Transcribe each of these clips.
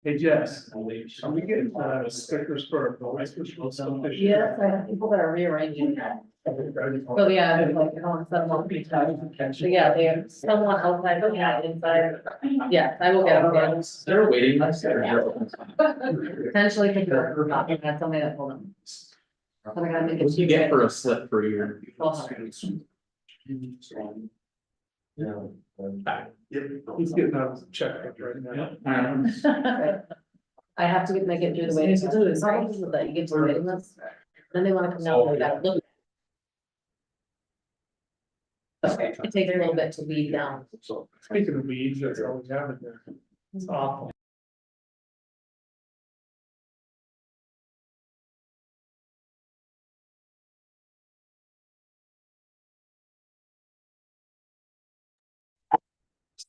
Hey Jess, are we getting stickers for our license or something? Yes, I have people that are rearranging that. So yeah, they're like, oh, someone. So yeah, they have someone outside, but yeah, inside. Yes, I will get them. They're waiting. Potentially could do not, that's something that told them. So I gotta make it. What do you get for a slip for a year? He's getting out of check right now. I have to make it through the waiting list, the problem is that you get to the waiting list, then they wanna come down and back, look. It takes a little bit to weed down. Speaking of weeds, that's all we have in there. It's awful.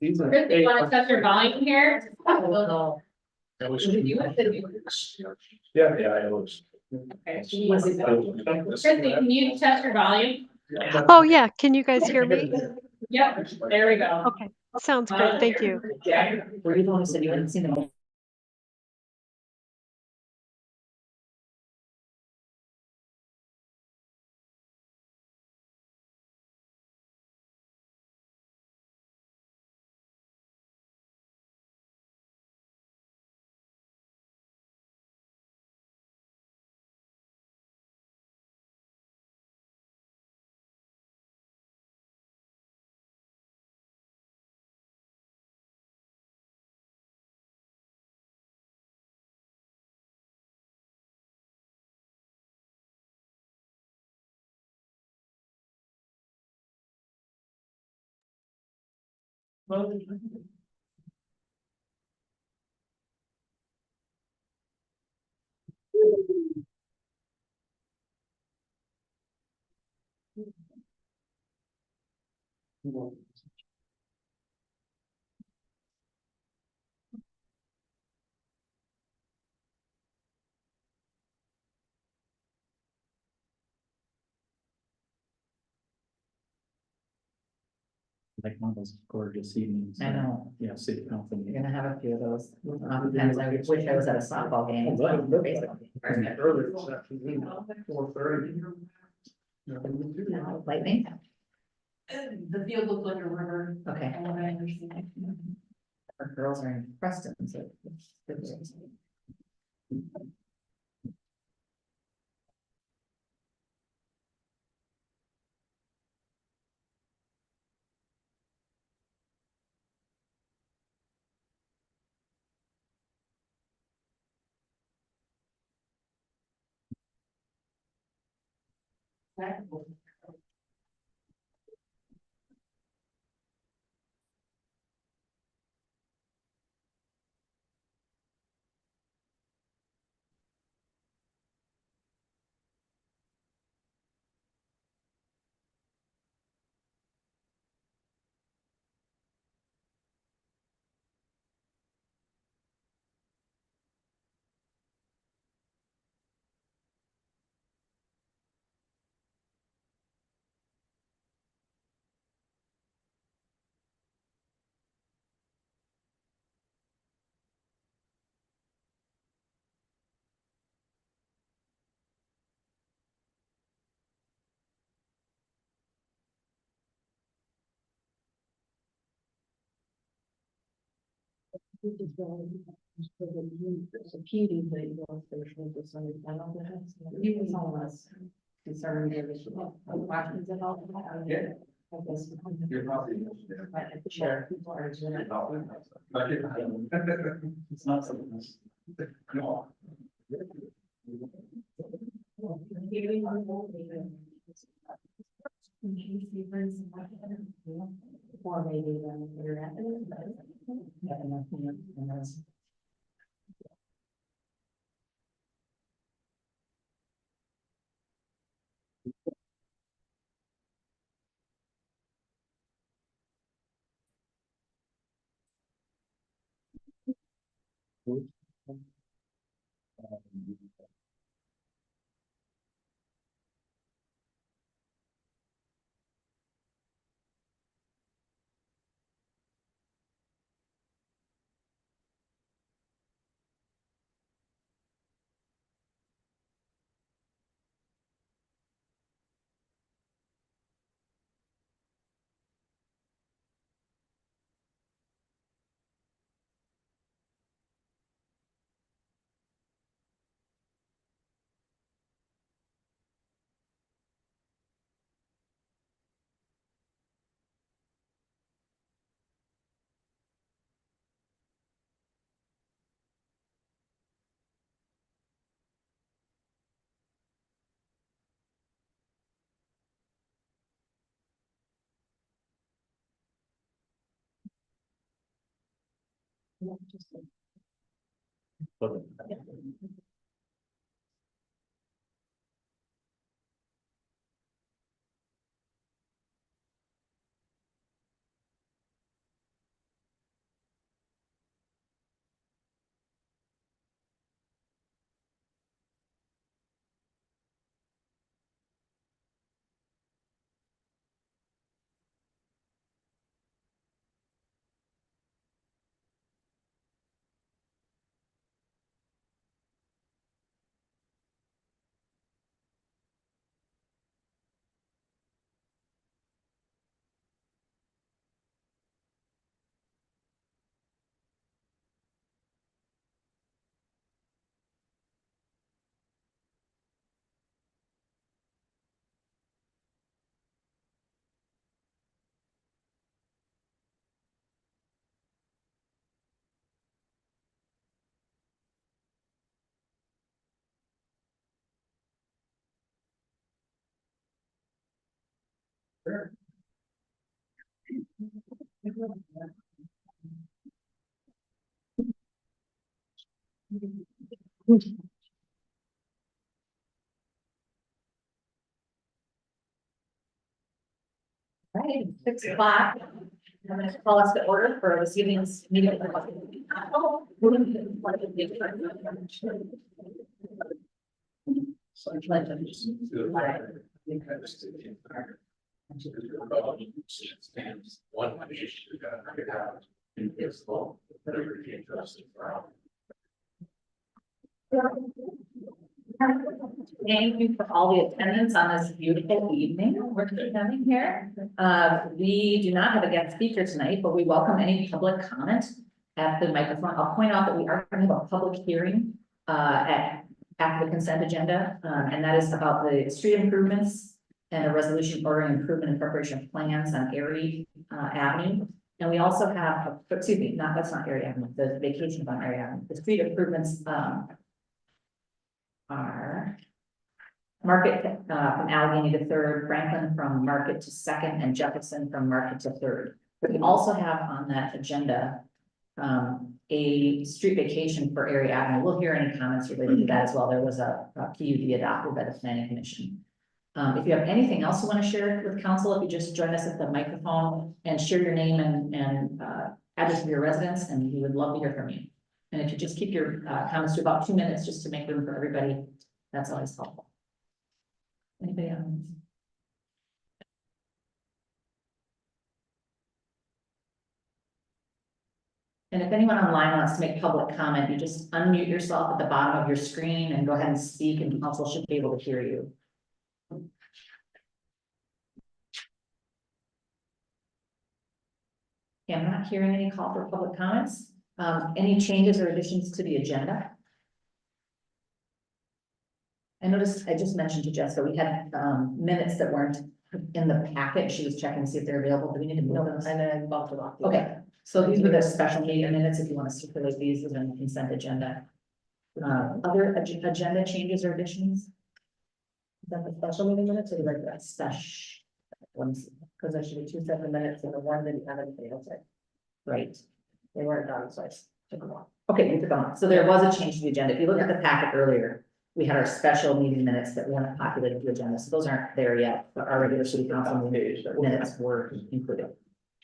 These are- Chris, you wanna touch your volume here? Oh, You have to do- Yeah, it was. Okay. Chrissy, can you test your volume? Oh, yeah. Can you guys hear me? Yep, there we go. Okay, sounds great. Thank you. were you the one who said you hadn't seen them? Like one of those gorgeous evenings. I know. Yeah, city council. You're gonna have a few of those. Oftentimes I wish I was at a softball game. Instead of a baseball game. Earlier this afternoon, 4:30. Lightning, The field looks like a river. okay, From what I understand. our girls are in Preston, so. it's good. He was on us concerned. Questions about that. Yeah. You're probably. Sure. It's not something. No. Or maybe then figure out. Right, 6 o'clock. I'm going to call us to order for this evening's meeting. Thank you for all the attendance on this beautiful evening we're having here. We do not have a guest speaker tonight, but we welcome any public comment at the microphone. I'll point out that we are going to have a public hearing after the consent agenda, and that is about the street improvements and a resolution ordering improvement and preparation of plans on Erie Avenue. And we also have, excuse me, that's not Erie Avenue, the vacation on Erie Avenue. The street improvements are Market from Allegheny to Third, Franklin from Market to Second, and Jefferson from Market to Third. But we also have on that agenda a street vacation for Erie Avenue. We'll hear any comments related to that as well. There was a PUD adopted by the Planning Commission. If you have anything else you want to share with council, if you just join us at the microphone and share your name and address of your residence, and we would love to hear from you. And if you just keep your comments to about 2 minutes, just to make room for everybody, that's always helpful. Anybody else? And if anyone online wants to make public comment, you just unmute yourself at the bottom of your screen and go ahead and speak, and council should be able to hear you. Okay, I'm not hearing any call for public comments. Any changes or additions to the agenda? I noticed, I just mentioned to Jessica, we had minutes that weren't in the packet. She was checking to see if they're available. Do we need to move those? And then bumped them off. Okay, so these were the special meeting minutes. If you want to circulate these within the consent agenda. Other agenda changes or additions? Is that the special meeting minutes or the regular special ones? Because there should be 2 separate minutes and the one that you haven't failed it. Right. They weren't done, so I took them off. Okay, you took them off. So there was a change to the agenda. If you look at the packet earlier, we had our special meeting minutes that weren't populated the agenda. So those aren't there yet, but our regular city council meeting minutes were included.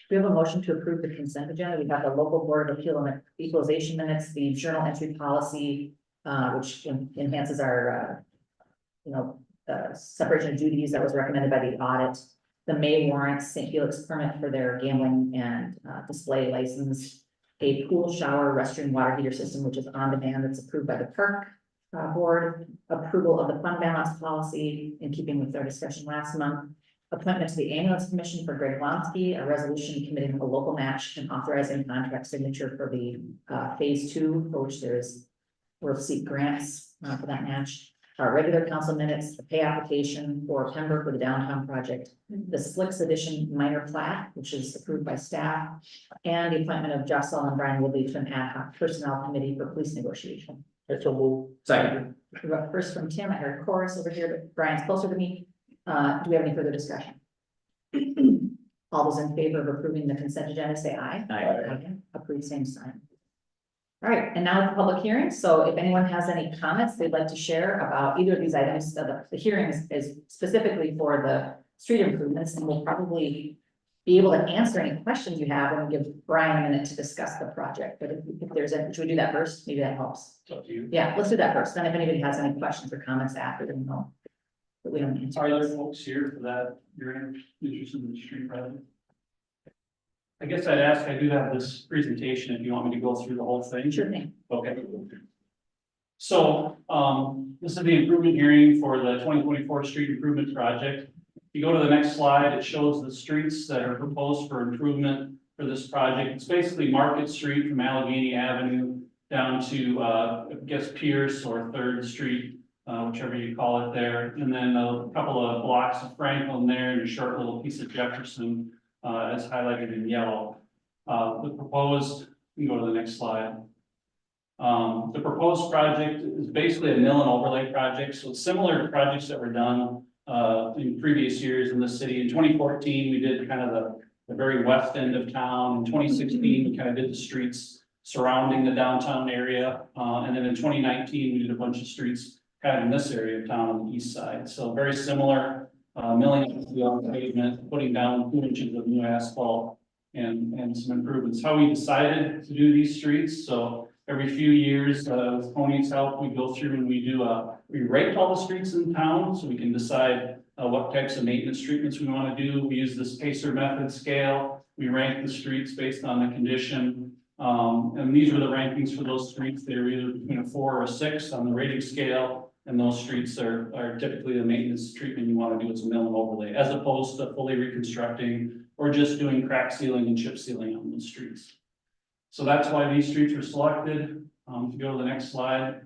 We have a motion to approve the consent agenda. We have the local board of appeal and equalization minutes, the journal entry policy, which enhances our, separation of duties that was recommended by the audit. The May warrants, St. Felix permit for their gambling and display license, a pool, shower, restroom, water heater system, which is on demand, that's approved by the park board, approval of the fund balance policy in keeping with our discussion last month, appointment to the ambulance commission for Greg Lonsky, a resolution committing a local match and authorizing contract signature for the phase 2, for which we'll seek grants for that match. Our regular council minutes, the pay application for Pembroke for the downtown project, the Slicks edition minor plat, which is approved by staff, and the appointment of Jocelyn and Brian Woodley to an ad hoc personnel committee for police negotiation. Second. First from Tim, I heard chorus over here, but Brian's closer to me. Do we have any further discussion? All those in favor of approving the consent agenda, say aye. Aye. Approved, same sign. All right, and now the public hearing. So if anyone has any comments they'd like to share about either of these items, the hearing is specifically for the street improvements, and we'll probably be able to answer any questions you have and give Brian a minute to discuss the project. But if there's a, should we do that first? Maybe that helps. It's up to you. Yeah, let's do that first. Then if anybody has any questions or comments after, then know. But we don't answer. Are there folks here for that, you're interested in the street project? I guess I'd ask, I do have this presentation if you want me to go through the whole thing. Sure thing. Okay. So, this is the improvement hearing for the 2024 street improvement project. If you go to the next slide, it shows the streets that are proposed for improvement for this project. It's basically Market Street from Allegheny Avenue down to, I guess Pierce or Third Street, whichever you call it there. And then a couple of blocks of Franklin there and a short little piece of Jefferson, as highlighted in yellow. The proposed, you can go to the next slide. The proposed project is basically a mill and overlay project, so it's similar to projects that were done in previous years in the city. In 2014, we did kind of the very west end of town. In 2016, we kind of did the streets surrounding the downtown area. And then in 2019, we did a bunch of streets kind of in this area of town on the east side. So very similar, milling on the pavement, putting down 2 inches of new asphalt and some improvements. How we decided to do these streets, so every few years, with Tony's help, we go through and we rate all the streets in town, so we can decide what types of maintenance treatments we want to do. We use this Pacer method scale. We rank the streets based on the condition. And these are the rankings for those streets. They're either between a 4 or a 6 on the rating scale. And those streets are typically the maintenance treatment you want to do as a mill and overlay, as opposed to fully reconstructing or just doing crack sealing and chip sealing on those streets. So that's why these streets were selected. If you go to the next slide,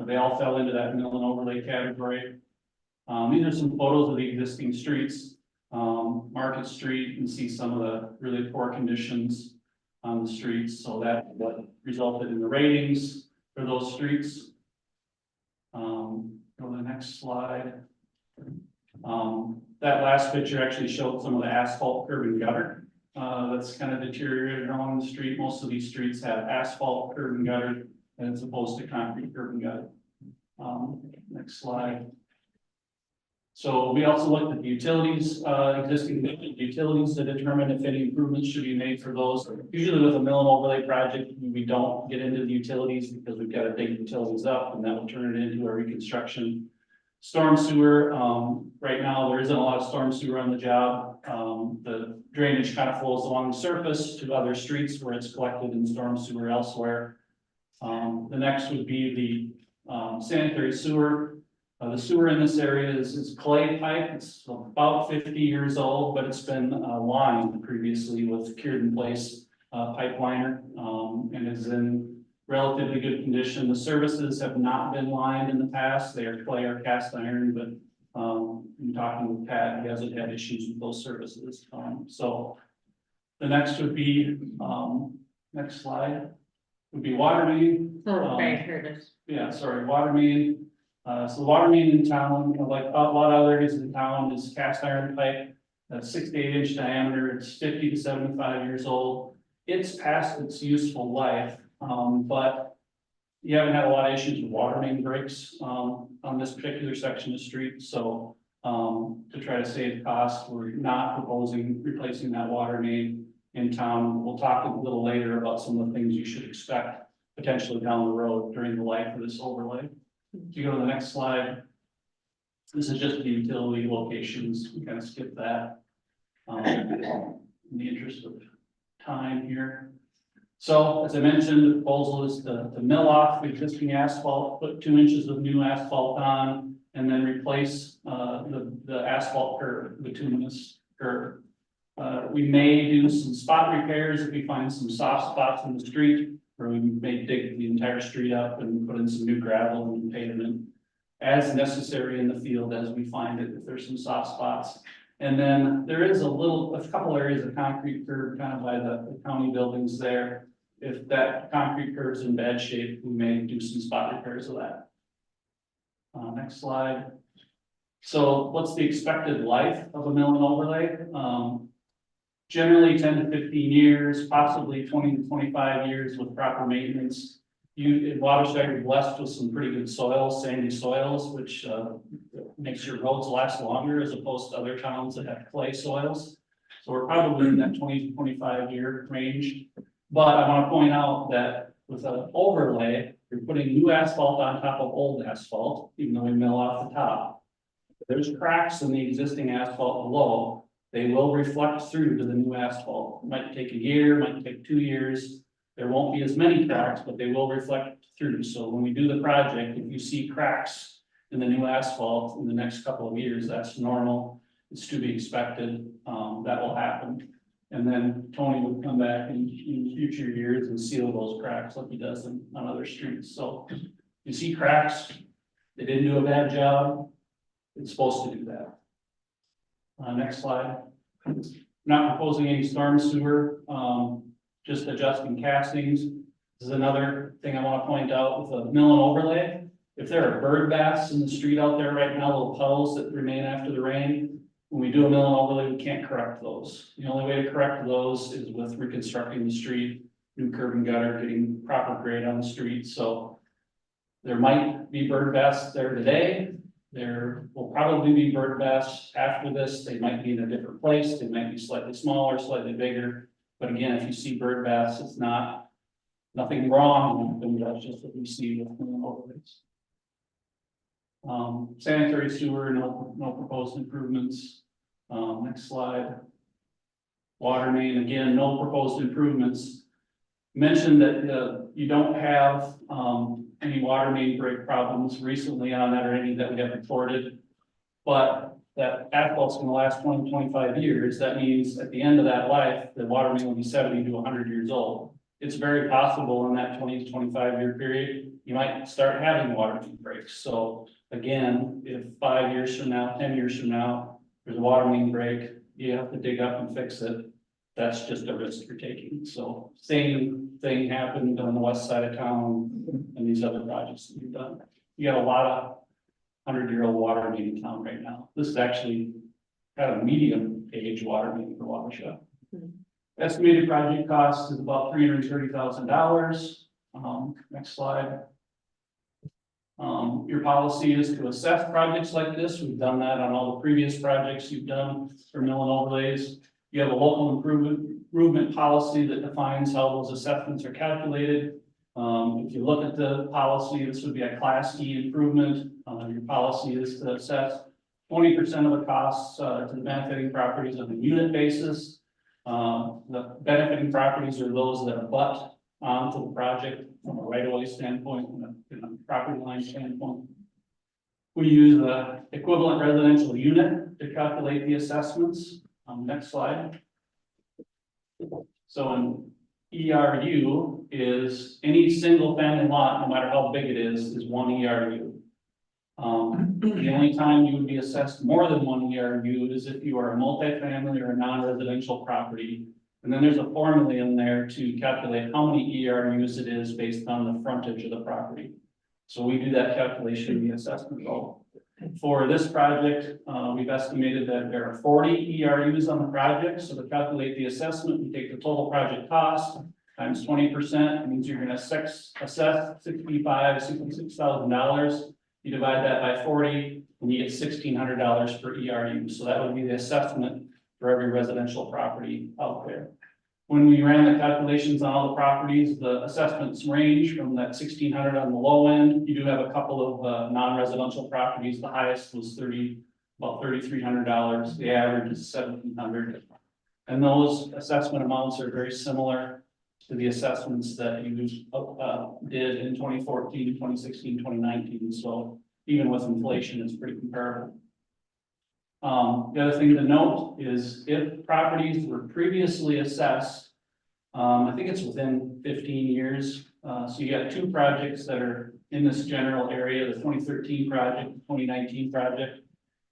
they all fell into that mill and overlay category. These are some photos of the existing streets. Market Street, you can see some of the really poor conditions on the streets. So that what resulted in the ratings for those streets. Go to the next slide. That last picture actually showed some of the asphalt curb and gutter. That's kind of deteriorated along the street. Most of these streets have asphalt curb and gutter as opposed to concrete curb and gutter. Next slide. So we also looked at the utilities, existing utilities to determine if any improvements should be made for those. Usually with a mill and overlay project, we don't get into the utilities because we've got to dig utilities up and that will turn it into a reconstruction. Storm sewer, right now there isn't a lot of storm sewer on the job. The drainage kind of flows along the surface to other streets where it's collected in storm sewer elsewhere. The next would be the sanitary sewer. The sewer in this area is clay pipe. It's about 50 years old, but it's been lined previously with cured in place pipe liner and is in relatively good condition. The services have not been lined in the past. They are clay or cast iron, but in talking with Pat, he hasn't had issues with those services. So the next would be, next slide, would be water main. Okay, here it is. Yeah, sorry, water main. So the water main in town, like a lot of other areas in town, is cast iron pipe. That's 6 to 8 inch diameter. It's 50 to 75 years old. It's past its useful life, but you haven't had a lot of issues with water main breaks on this particular section of street. So to try to save costs, we're not proposing replacing that water main in town. We'll talk a little later about some of the things you should expect potentially down the road during the life of this overlay. If you go to the next slide, this is just the utility locations. We kind of skip that in the interest of time here. So as I mentioned, the proposal is to mill off the existing asphalt, put 2 inches of new asphalt on, and then replace the asphalt curb, the bituminous curb. We may do some spot repairs if we find some soft spots in the street, where we may dig the entire street up and put in some new gravel and pavement as necessary in the field as we find it, if there's some soft spots. And then there is a couple areas of concrete curb kind of by the county buildings there. If that concrete curb is in bad shape, we may do some spot repairs of that. Next slide. So what's the expected life of a mill and overlay? generally 10 to 15 years, possibly 20 to 25 years with proper maintenance. You, in Wabasha, you're blessed with some pretty good soils, sandy soils, which makes your roads last longer as opposed to other towns that have clay soils. So we're probably in that 20 to 25 year range. But I want to point out that with an overlay, you're putting new asphalt on top of old asphalt, even though we mill off the top. If there's cracks in the existing asphalt below, they will reflect through to the new asphalt. It might take a year, might take 2 years. There won't be as many cracks, but they will reflect through. So when we do the project, if you see cracks in the new asphalt in the next couple of years, that's normal. It's to be expected. That will happen. And then Tony would come back in future years and seal those cracks like he does on other streets. So you see cracks, they didn't do a bad job. It's supposed to do that. Next slide. Not proposing any storm sewer, just adjusting castings. This is another thing I want to point out with a mill and overlay. If there are bird baths in the street out there right now, little puddles that remain after the rain, when we do a mill and overlay, we can't correct those. The only way to correct those is with reconstructing the street, new curb and gutter, getting proper grade on the street. So there might be bird baths there today. There will probably be bird baths after this. They might be in a different place. They might be slightly smaller, slightly bigger. But again, if you see bird baths, it's nothing wrong with them. That's just what we see with mill and overlays. Sanitary sewer, no proposed improvements. Next slide. Water main, again, no proposed improvements. Mentioned that you don't have any water main break problems recently on that or any that we have reported. But that asphalt's gonna last 20 to 25 years. That means at the end of that life, the water main will be 70 to 100 years old. It's very possible in that 20 to 25 year period, you might start having water main breaks. So again, if 5 years from now, 10 years from now, there's a water main break, you have to dig up and fix it. That's just a risk you're taking. So same thing happened on the west side of town and these other projects that we've done. You got a lot of 100-year-old water main in town right now. This is actually kind of medium age water main for Wabasha. Estimated project cost is about $330,000. Next slide. Your policy is to assess projects like this. We've done that on all the previous projects you've done for mill and overlays. You have a local improvement policy that defines how those assessments are calculated. If you look at the policy, this would be a Class E improvement. Your policy is to assess 20% of the costs to the benefiting properties on a unit basis. The benefiting properties are those that abut onto the project from a right-of-way standpoint and a property line standpoint. We use the equivalent residential unit to calculate the assessments. Next slide. So an ERU is any single family lot, no matter how big it is 1 ERU. The only time you would be assessed more than 1 ERU is if you are a multifamily or a non-residential property. And then there's a formula in there to calculate how many ERUs it is based on the frontage of the property. So we do that calculation in the assessment goal. For this project, we've estimated that there are 40 ERUs on the project. So to calculate the assessment, we take the total project cost times 20%. It means you're going to assess $66,000. You divide that by 40 and you get $1,600 per ERU. So that would be the assessment for every residential property out there. When we ran the calculations on all the properties, the assessments range from that 1,600 on the low end. You do have a couple of non-residential properties. The highest was about $3,300. The average is $1,700. And those assessment amounts are very similar to the assessments that you did in 2014, 2016, 2019. So even with inflation, it's pretty comparable. The other thing to note is if properties were previously assessed, I think it's within 15 years. So you got 2 projects that are in this general area, the 2013 project, the 2019 project.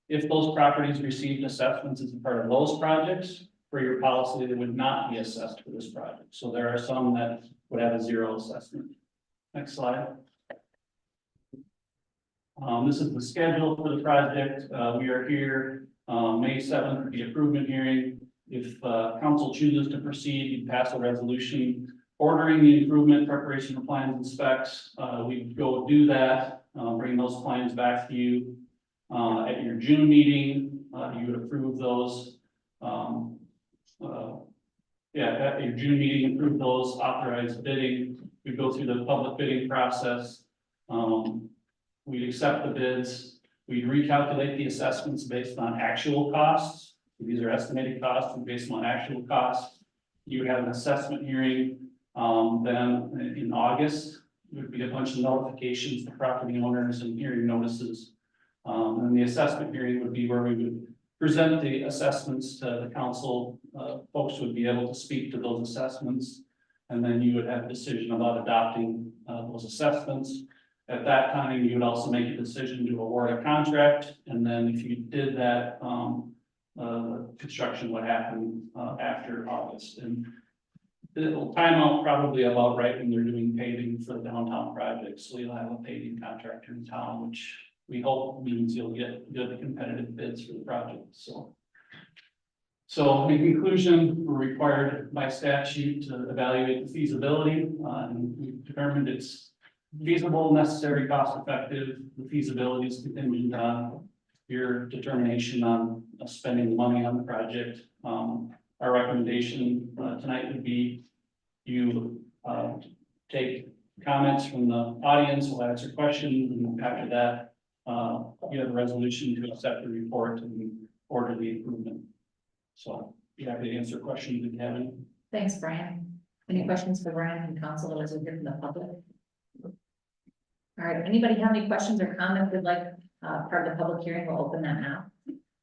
If those properties received assessments as a part of those projects, for your policy, they would not be assessed for this project. So there are some that would have a 0 assessment. Next slide. This is the schedule for the project. We are here May 7th for the improvement hearing. if council chooses to proceed, you pass a resolution ordering the improvement, preparation of plans and specs. We go do that, bring those plans back to you. At your June meeting, you would approve those. At your June meeting, approve those, authorize bidding. We go through the public bidding process. We accept the bids. We recalculate the assessments based on actual costs. These are estimated costs and based on actual costs. You would have an assessment hearing. Then in August, there would be a bunch of notifications to property owners and hearing notices. And the assessment hearing would be where we would present the assessments to the council. Folks would be able to speak to those assessments. And then you would have a decision about adopting those assessments. At that time, you would also make a decision to award a contract. And then if you did that, construction would happen after August. And it'll time out probably about right when they're doing paving for the downtown project. So you'll have a paving contractor in town, which we hope means you'll get good competitive bids for the project. So in conclusion, we're required by statute to evaluate the feasibility, and we've determined it's feasible, necessary, cost effective. The feasibility is contingent on your determination on spending the money on the project. Our recommendation tonight would be you take comments from the audience, we'll answer questions, and after that, you have a resolution to accept the report and order the improvement. So you have to answer questions if you have any. Thanks, Brian. Any questions for Brian and council, or is it here from the public? All right, anybody have any questions or comments would like part of the public hearing? We'll open that now.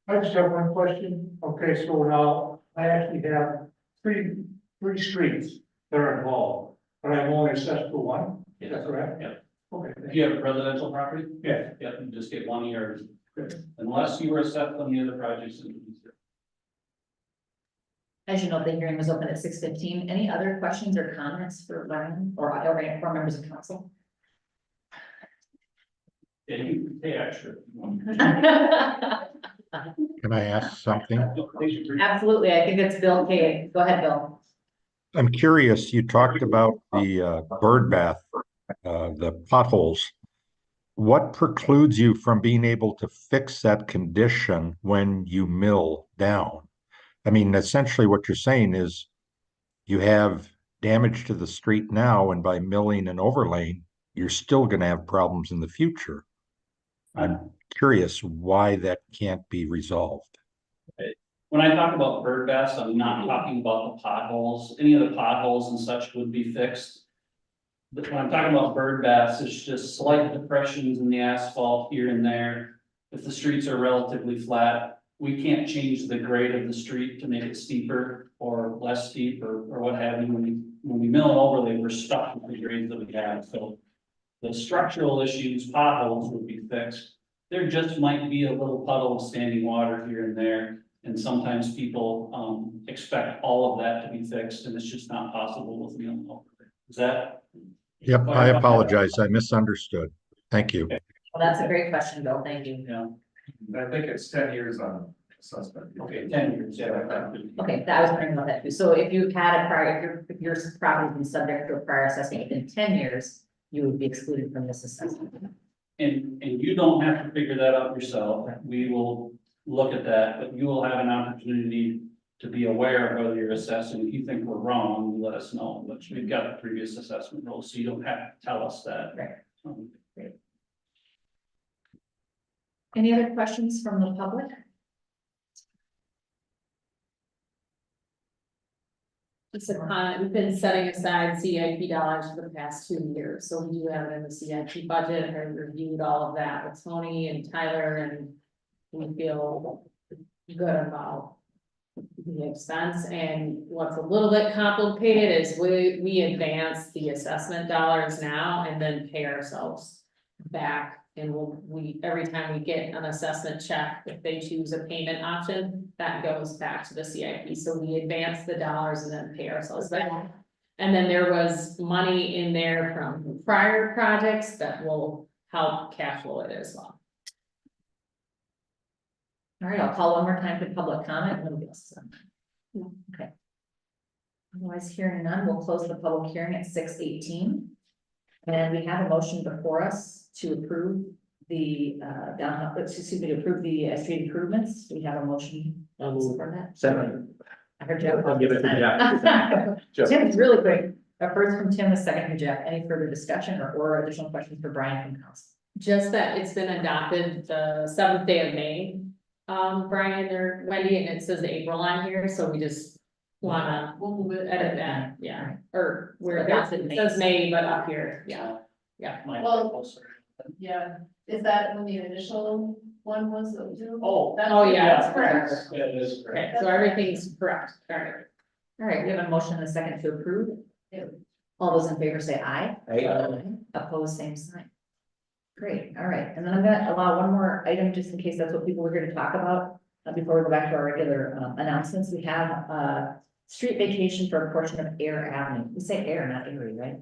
I just have one question. Okay, so now I actually have three streets that are involved, but I'm only assessed for one. Is that correct? Yeah. Okay. Do you have a residential property? Yeah. Yeah, you just get 1 year, unless you were assessed on the other projects. As you know, the hearing was open at 6:15. Any other questions or comments for Brian or members of council? Yeah, you can pay extra. Can I ask something? Absolutely. I think it's Bill K. Go ahead, Bill. I'm curious, you talked about the bird bath, the potholes. What precludes you from being able to fix that condition when you mill down? I mean, essentially what you're saying is you have damage to the street now, and by milling and overlaying, you're still going to have problems in the future. I'm curious why that can't be resolved. When I talk about bird baths, I'm not talking about the potholes. Any of the potholes and such would be fixed. But when I'm talking about bird baths, it's just slight depressions in the asphalt here and there. If the streets are relatively flat, we can't change the grade of the street to make it steeper or less steep or what have you. When we mill and overlay, we're stuck with the grades that we have. So the structural issues, potholes would be fixed. There just might be a little puddle of standing water here and there. And sometimes people expect all of that to be fixed, and it's just not possible with milling and overlay. Is that? Yep, I apologize. I misunderstood. Thank you. Well, that's a great question, Bill. Thank you. Yeah. I think it's 10 years on assessment. Okay, 10 years, yeah. Okay, I was wondering about that too. So if you had a prior, if your property's been subject to a prior assessment within 10 years, you would be excluded from this assessment. And you don't have to figure that out yourself. We will look at that, but you will have an opportunity to be aware of whether you're assessing. If you think we're wrong, let us know, but we've got the previous assessment rules, so you don't have to tell us that. Right. Great. Any other questions from the public? Just a comment, we've been setting aside CIP dollars for the past 2 years, so we do have it in the CIP budget. I reviewed all of that with Tony and Tyler, and we feel good about the expense. And what's a little bit complicated is we advance the assessment dollars now and then pay ourselves back. And we every time we get an assessment check, if they choose a payment option, that goes back to the CIP. So we advance the dollars and then pay ourselves back. And then there was money in there from prior projects that will help cash flow it as well. All right, I'll call one more time for public comment. Okay. Otherwise, hearing none, we'll close the public hearing at 6:18. And we have a motion before us to approve the, to approve the street improvements. We have a motion. For that. Second. I heard Jeff. I'll give it to Jeff. Tim's really quick. A first from Tim, a second from Jeff. Any further discussion or additional questions for Brian from council? Just that it's been adopted the 7th day of May, Brian or Wendy, and it says April on here, so we just wanna, we'll edit that, yeah, or where it says May, but up here, yeah, yeah. Well, Yeah, is that when the initial one was? Oh. Oh, yeah, That's correct. Yeah, it is correct. Okay, so everything's correct, alright. All right, we have a motion and a second to approve. All those in favor say aye. Opposed, same sign. Great, all right, and then I'm gonna allow one more item, just in case that's what people were here to talk about. Before we go back to our regular announcements, we have street vacation for a portion of Air Avenue. We say air, not Erie, right?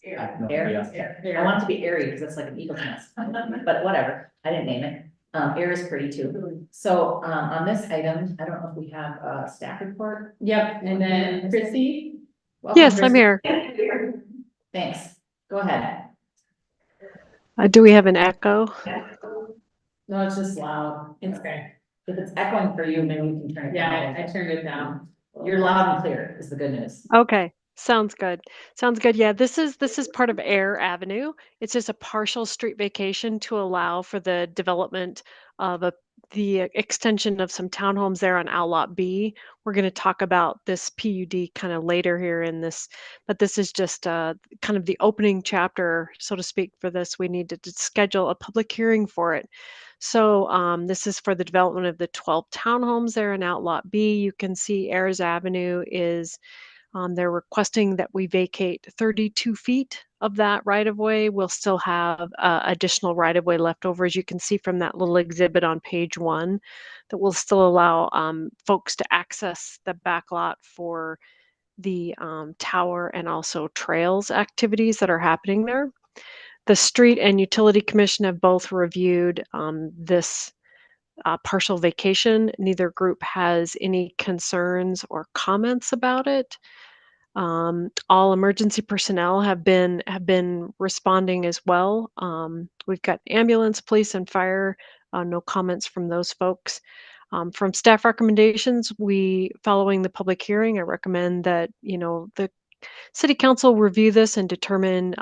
Air. I want it to be airy because it's like an eagle's nest, but whatever, I didn't name it. Air is pretty too. So on this item, I don't know if we have a staff report. Yep, and then Chrissy? Welcome, Yes, I'm Chrissy. here. Thanks, go ahead. Do we have an echo? No, it's just loud. It's okay. If it's echoing for you, maybe we can turn it down. Yeah, I turned it down. You're loud and clear is the good news. Okay, sounds good. Sounds good. Yeah, this is part of Air Avenue. It's just a partial street vacation to allow for the development of the extension of some townhomes there on Outlot B. We're going to talk about this PUD kind of later here in this, but this is just kind of the opening chapter, so to speak, for this. We need to schedule a public hearing for it. So this is for the development of the 12 townhomes there in Outlot B. You can see Ayers Avenue is, they're requesting that we vacate 32 feet of that right-of-way. We'll still have additional right-of-way left over, as you can see from that little exhibit on page 1, that will still allow folks to access the back lot for the tower and also trails activities that are happening there. The Street and Utility Commission have both reviewed this partial vacation. Neither group has any concerns or comments about it. All emergency personnel have been responding as well. We've got ambulance, police, and fire. No comments from those folks. From staff recommendations, following the public hearing, I recommend that the City Council review this and determine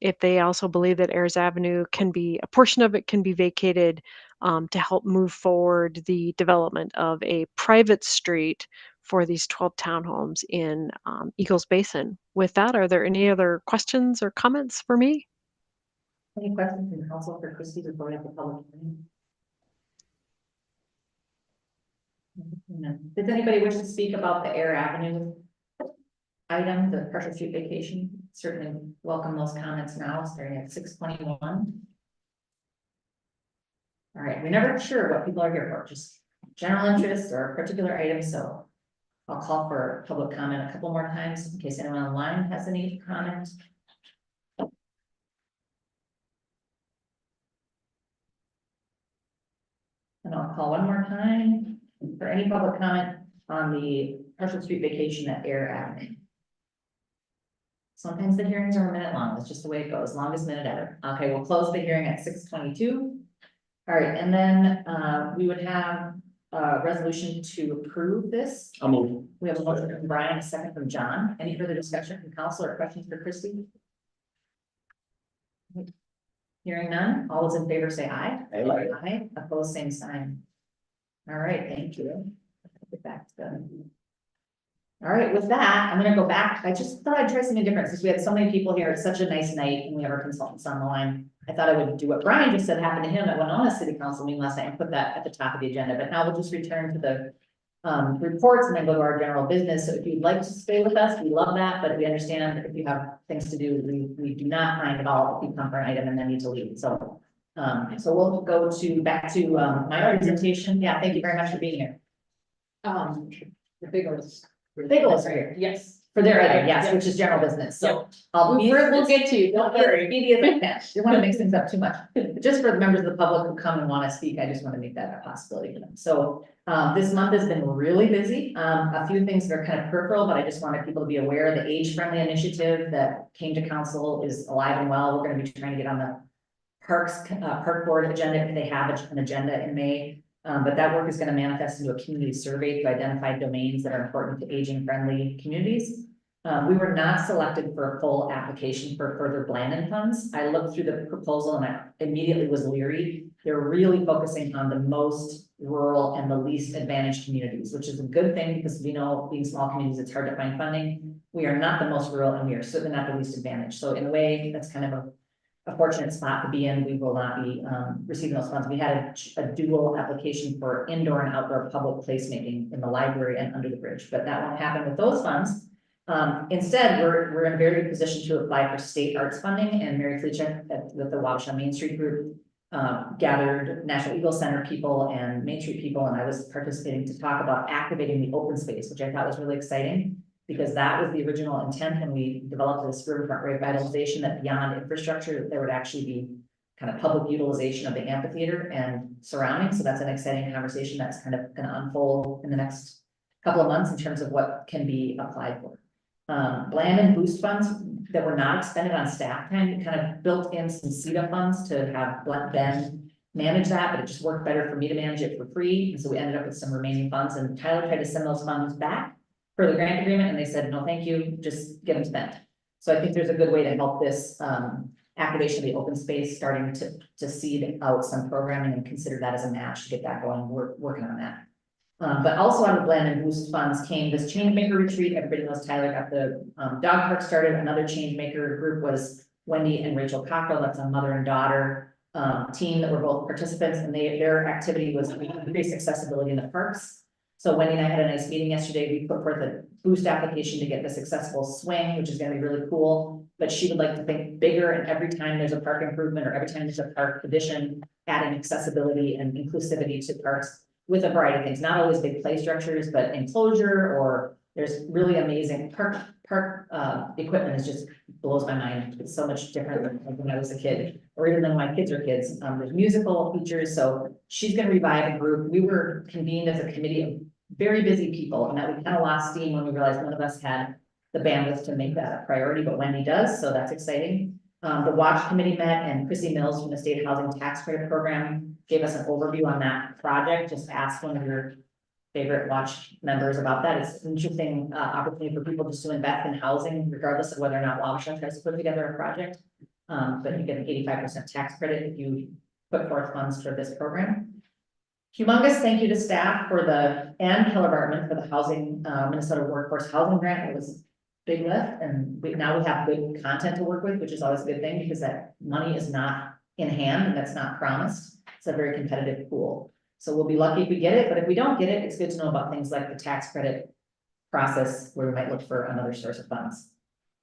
if they also believe that Ayers Avenue a portion of it can be vacated to help move forward the development of a private street for these 12 townhomes in Eagles Basin. With that, are there any other questions or comments for me? Any questions from council for Christie before we have the public hearing? No. Does anybody wish to speak about the Air Avenue item, the partial street vacation? Certainly welcome those comments now, starting at 6:21. All right, we're never sure what people are here for, just general interest or particular items, so I'll call for public comment a couple more times in case anyone online has any comments. And I'll call one more time for any public comment on the partial street vacation at Air Avenue. Sometimes the hearings are a minute long. That's just the way it goes. Longest minute ever. Okay, we'll close the hearing at 6:22. All right, and then we would have a resolution to approve this. I'll move. We have a motion from Brian, a second from John. Any further discussion from council or questions for Christie? Hearing none. All those in favor say aye. Aye. Aye. Opposed, same sign. All right, thank you. Get back to them. All right, with that, I'm gonna go back. I just thought I'd try something different since we had so many people here. It's such a nice night and we have our consultants on the line. I thought I would do what Brian just said happened to him at Winona City Council meeting last night and put that at the top of the agenda, but now we'll just return to the reports and then go to our general business. So if you'd like to stay with us, we love that, but we understand if you have things to do, we do not mind at all if you come for an item and then need to leave. So so we'll go back to my presentation. Yeah, thank you very much for being here. The big ones. Big ones are here. Yes. For For their item, yes, which is general business, so. We'll get to you, don't worry. Speedy as I can. You want to mix things up too much. But just for the members of the public who come and want to speak, I just want to make that a possibility for them. So this month has been really busy. A few things that are kind of peripheral, but I just wanted people to be aware the age-friendly initiative that came to council is alive and well. We're going to be trying to get on the park board agenda if they have an agenda in May. But that work is going to manifest into a community survey to identify domains that are important to aging-friendly communities. We were not selected for a full application for further Blandon funds. I looked through the proposal and I immediately was leery. They're really focusing on the most rural and the least advantaged communities, which is a good thing because we know being small communities, it's hard to find funding. We are not the most rural and we are certainly not the least advantaged. So in a way, that's kind of a fortunate spot to be in. We will not be receiving those funds. We had a dual application for indoor and outdoor public placemaking in the library and under the bridge, but that won't happen with those funds. Instead, we're in a very good position to apply for state arts funding, and Mary Fleechek with the Wabasha Main Street group gathered National Eagle Center people and Main Street people, and I was participating to talk about activating the open space, which I thought was really exciting because that was the original intent when we developed this riverfront revitalization, that beyond infrastructure, there would actually be kind of public utilization of the amphitheater and surrounding. So that's an exciting conversation that's kind of going to unfold in the next couple of months in terms of what can be applied for. Blandon boost funds that were not expended on staff time, kind of built in some CETA funds to have Ben manage that, but it just worked better for me to manage it for free. And so we ended up with some remaining funds, and Tyler tried to send those funds back for the grant agreement, and they said, no, thank you, just get them spent. So I think there's a good way to help this activation of the open space, starting to seed out some programming and consider that as a match to get that going. We're working on that. But also out of Blandon boost funds came this change maker retreat. Everybody knows Tyler got the dog park started. Another change maker group was Wendy and Rachel Cockrell. That's a mother and daughter team that were both participants, and their activity was increase accessibility in the parks. So Wendy and I had a nice meeting yesterday. We put forth a boost application to get this accessible swing, which is going to be really cool. But she would like to think bigger, and every time there's a park improvement or every time there's a park addition, adding accessibility and inclusivity to parks with a variety of things, not always big play structures, but enclosure, or there's really amazing park equipment is just blows my mind. It's so much different than when I was a kid, or even when my kids are kids. There's musical features. So she's going to revive a group. We were convened as a committee of very busy people, and that we kind of lost steam when we realized none of us had the bandwidth to make that a priority, but Wendy does, so that's exciting. The watch committee met, and Chrissy Mills from the State Housing Tax Credit Program gave us an overview on that project. Just ask one of your favorite watch members about that. It's an interesting opportunity for people just to invest in housing, regardless of whether or not Wabasha tries to put together a project. But you get an 85% tax credit if you put forth funds for this program. Humongous thank you to staff and Keller Bartman for the housing, Minnesota Workforce Housing Grant. It was a big lift, and now we have good content to work with, which is always a good thing because that money is not in hand and that's not promised. It's a very competitive pool. So we'll be lucky if we get it, but if we don't get it, it's good to know about things like the tax credit process where we might look for another source of funds.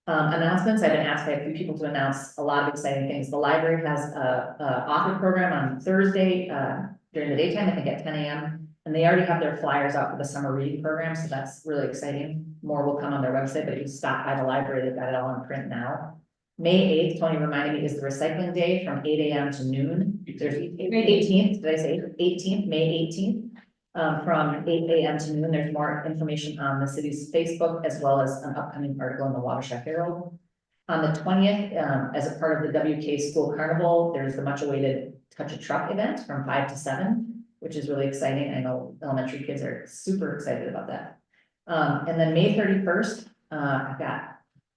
Announcements, I've been asked by a few people to announce a lot of exciting things. The library has a author program on Thursday during the daytime, I think at 10 a.m. And they already have their flyers out for the summer reading program, so that's really exciting. More will come on their website, but if you stop by the library, they've got it all in print now. May 8th, Tony reminded me, is the recycling day from 8 a.m. to noon. There's 18th, did I say 18th, May 18th, from 8 a.m. to noon. There's more information on the city's Facebook, as well as an upcoming article in the Wabasha Herald. On the 20th, as a part of the WK School Carnival, there's the much awaited Touch a Truck event from 5 to 7, which is really exciting. I know elementary kids are super excited about that. And then May 31st, I've got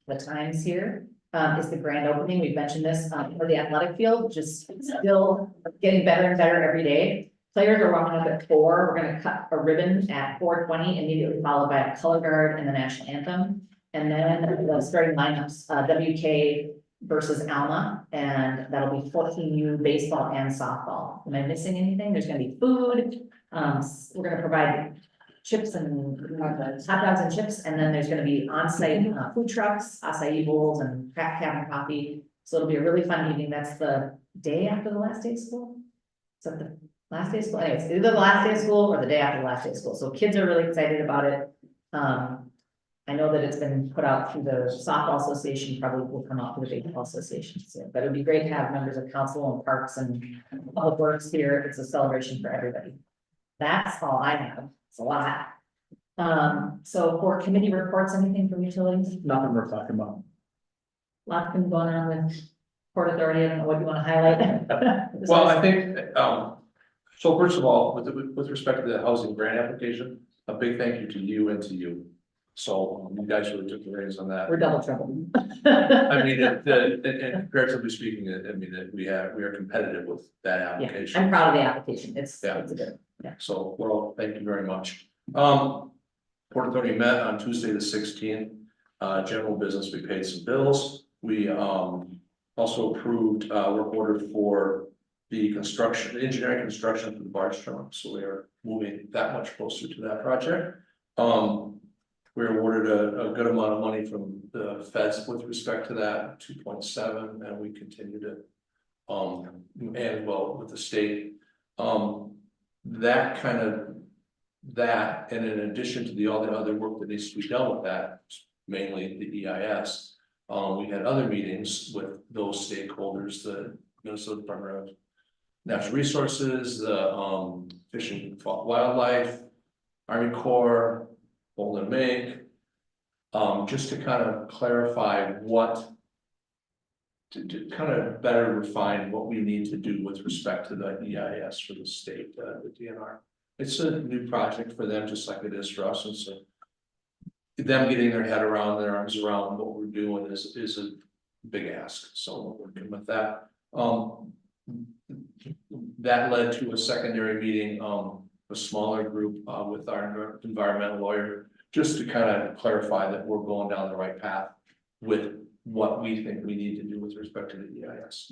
the times here. Is the grand opening. We've mentioned this for the athletic field, just still getting better and better every day. Players are walking up at 4. We're going to cut a ribbon at 4:20, immediately followed by a color guard and the national anthem. And then the starting lineups, WK versus Alma, and that'll be 14U baseball and softball. Am I missing anything? There's going to be food. We're going to provide chips and hot dogs and chips, and then there's going to be on-site food trucks, acai bowls, and craft cabin coffee. So it'll be a really fun evening. That's the day after the last day of school. So the last day of school, anyways, either the last day of school or the day after the last day of school. So kids are really excited about it. I know that it's been put out through the softball association, probably will come out through the baseball association soon, but it'd be great to have members of council and parks and public works here. It's a celebration for everybody. That's all I have. It's a lot. So for committee reports, anything from utilities? Nothing we're talking about. Lots been going on with Port Authority. I don't know what you want to highlight. Well, I think, so first of all, with respect to the housing grant application, a big thank you to you and to you. So you guys really took the reins on that. We're double trouble. I mean, and comparatively speaking, I mean, that we are competitive with that Yeah, application. I'm proud of the application. It's Yeah. a good. So, well, thank you very much. Port Authority met on Tuesday, the 16th. General business, we paid some bills. We also approved work order for the engineering construction for the barge terminal. So we are moving that much closer to that project. We were awarded a good amount of money from the feds with respect to that, 2.7, and we continue to and well with the state. That and in addition to all the other work that needs to be done with that, mainly the EIS, we had other meetings with those stakeholders, the Minnesota Department of Natural Resources, the Fish and Wildlife, Army Corps, Bolden Make, just to kind of clarify to kind of better refine what we need to do with respect to the EIS for the state, the DNR. It's a new project for them, just like it is for us, and so them getting their head around, their arms around what we're doing is a big ask. So we're working with that. That led to a secondary meeting, a smaller group with our environmental lawyer, just to kind of clarify that we're going down the right path with what we think we need to do with respect to the EIS.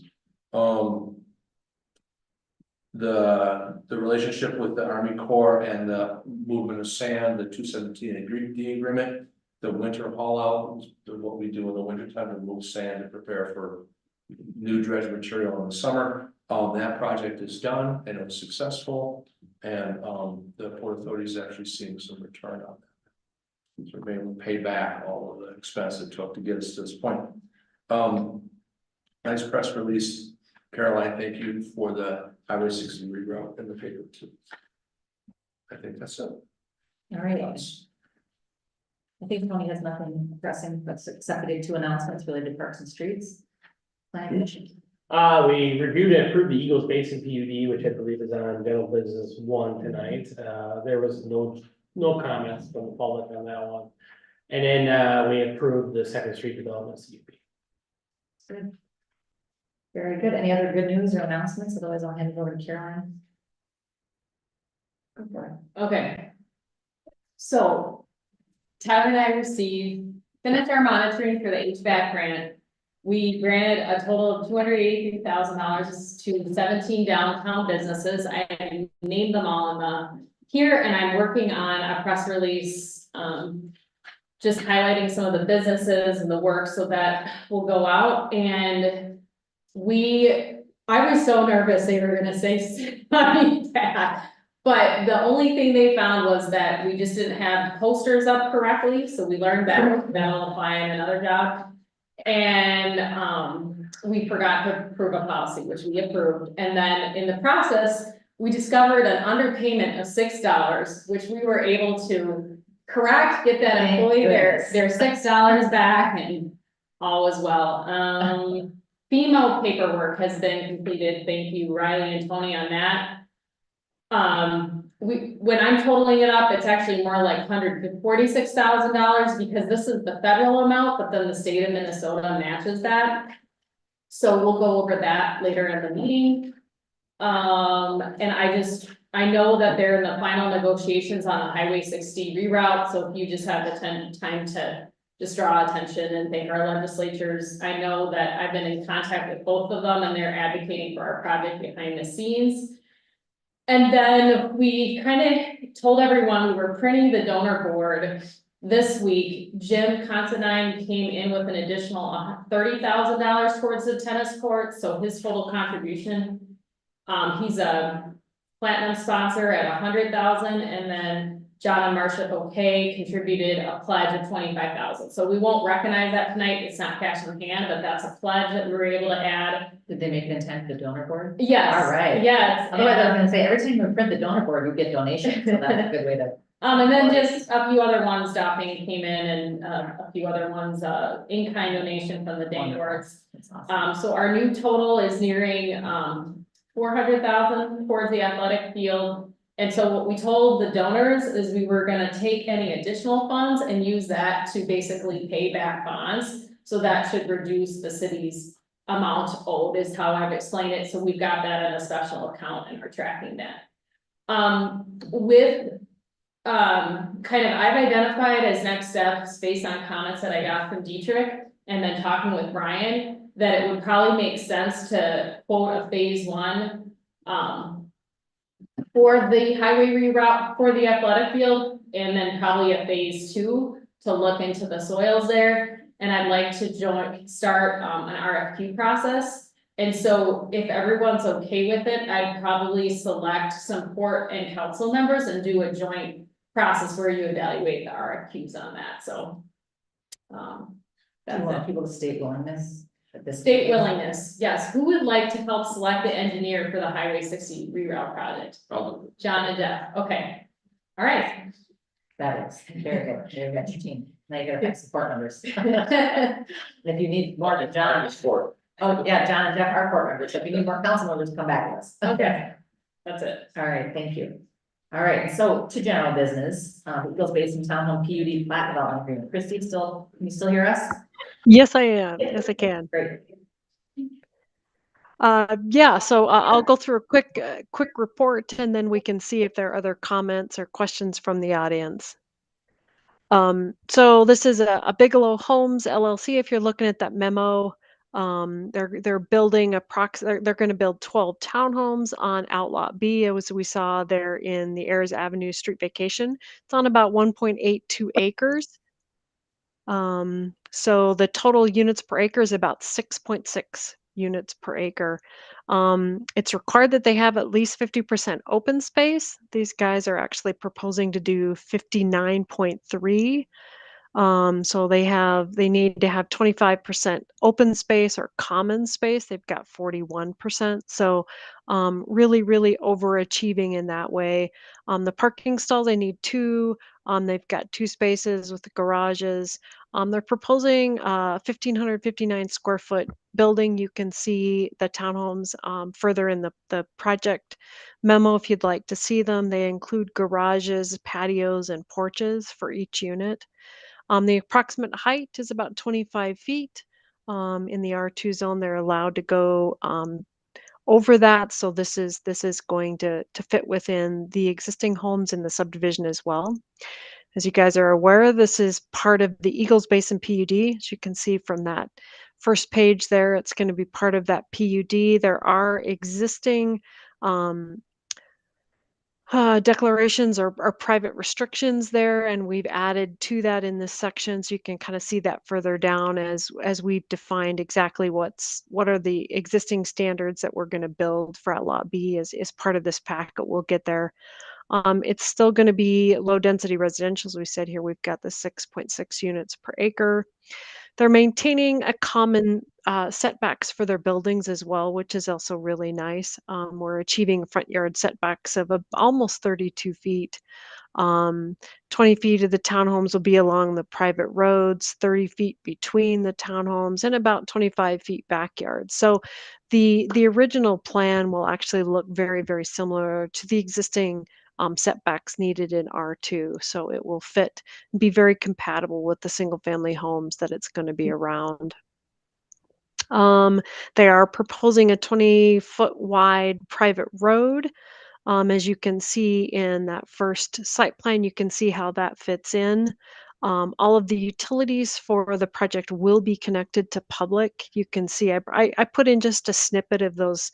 The relationship with the Army Corps and the movement of sand, the 217 agreement, the winter haul out, what we do in the winter time to move sand to prepare for new dredge material in the summer. That project is done and it was successful, and the Port Authority is actually seeing some return on that. So we're able to pay back all of the expense it took to get us to this point. Nice press release. Caroline, thank you for the Highway 60 reroute in the paper too. I think that's it. All right. I think Tony has nothing pressing, but except for 2 announcements related to parks and streets. Planning Commission. We reviewed and approved the Eagles Basin PUD, which I believe is on general business 1 tonight. There was no comments from the public on that one. And then we approved the Second Street development CUP. Good. Very good. Any other good news or announcements? Otherwise, I'll hand it over to Caroline. Go for it. Okay. So Tyler and I finished our monitoring for the HVAC grant. We granted a total of $283,000 to 17 downtown businesses. I named them all in the here, and I'm working on a press release, just highlighting some of the businesses and the work so that will go out. And I was so nervous they were gonna say something bad. But the only thing they found was that we just didn't have posters up correctly, so we learned that that'll apply in another job. And we forgot to approve a policy, which we approved, and then in the process, we discovered an underpayment of $6, which we were able to correct, get that employee their $6 back, and all was well. FEMA paperwork has been completed. Thank you, Riley and Tony, on that. When I'm totaling it up, it's actually more like $146,000 because this is the federal amount, but then the state of Minnesota matches that. So we'll go over that later in the meeting. And I know that they're in the final negotiations on the Highway 60 reroute. So if you just have the time to just draw attention and thank our legislatures. I know that I've been in contact with both of them and they're advocating for our project behind the scenes. And then we kind of told everyone we were printing the donor board this week. Jim Considine came in with an additional $30,000 towards the tennis court. So his total contribution, he's a platinum sponsor at $100,000, and then John and Marcia Bouquet contributed a pledge of 25,000. So we won't recognize that tonight, it's not cash in hand, but that's a pledge that we were able to add. Did they make it into the donor board? Yes. All right. Yes. Otherwise, I was gonna say, every time we print the donor board, we get donations, so that's a good way to. And then just a few other ones, Stopping came in and, a few other ones, in-kind donation from the Dangworks. That's awesome. So our new total is nearing, 400,000 towards the athletic field. And so what we told the donors is we were gonna take any additional funds and use that to basically pay back bonds. So that should reduce the city's amount owed, is how I've explained it. So we've got that in a special account and are tracking that. Kind of, I've identified as next steps based on comments that I got from Dietrich and then talking with Brian, that it would probably make sense to quote a phase one, for the highway reroute for the athletic field, and then probably a phase two to look into the soils there. And I'd like to start, an RFQ process. And so if everyone's okay with it, I'd probably select some port and council members and do a joint process where you evaluate the RFQs on that, so. Do you That's want it. people to state willingness at this? State willingness, yes, who would like to help select the engineer for the Highway 60 reroute project? John and Jeff, okay. All right. That is, very good, there you got your team, now you gotta pick support members. If you need more than John, oh, yeah, John and Jeff are board members, so if you need more council members, come back to us. Okay, that's it. All right, thank you. All right, so to general business, Eagles Basin Townhome PUD plat development agreement. Christie, can you still hear us? Yes, I am. Yes, I can. Great. Yeah, so I'll go through a quick report and then we can see if there are other comments or questions from the audience. So this is a Bigelow Homes LLC. If you're looking at that memo, they're building they're going to build 12 townhomes on Outlot B, as we saw there in the Ayers Avenue Street Vacation. It's on about 1.82 acres. So the total units per acre is about 6.6 units per acre. It's required that they have at least 50% open space. These guys are actually proposing to do 59.3. So they need to have 25% open space or common space. They've got 41%. So really overachieving in that way. The parking stall, they need 2. They've got 2 spaces with the garages. They're proposing 1,559 square foot building. You can see the townhomes further in the project memo if you'd like to see them. They include garages, patios, and porches for each unit. The approximate height is about 25 feet. In the R2 zone, they're allowed to go over that. So this is going to fit within the existing homes in the subdivision as well. As you guys are aware, this is part of the Eagles Basin PUD. As you can see from that first page there, it's going to be part of that PUD. There are existing declarations or private restrictions there, and we've added to that in this section, so you can kind of see that further down as we've defined exactly what are the existing standards that we're going to build for Outlot B as part of this packet. We'll get there. It's still going to be low density residential, as we said here. We've got the 6.6 units per acre. They're maintaining a common setbacks for their buildings as well, which is also really nice. We're achieving front yard setbacks of almost 32 feet. 20 feet of the townhomes will be along the private roads, 30 feet between the townhomes, and about 25 feet backyard. So the original plan will actually look very similar to the existing setbacks needed in R2. So it will fit, be very compatible with the single family homes that it's going to be around. They are proposing a 20-foot wide private road. As you can see in that first site plan, you can see how that fits in. All of the utilities for the project will be connected to public. You can see I put in just a snippet of those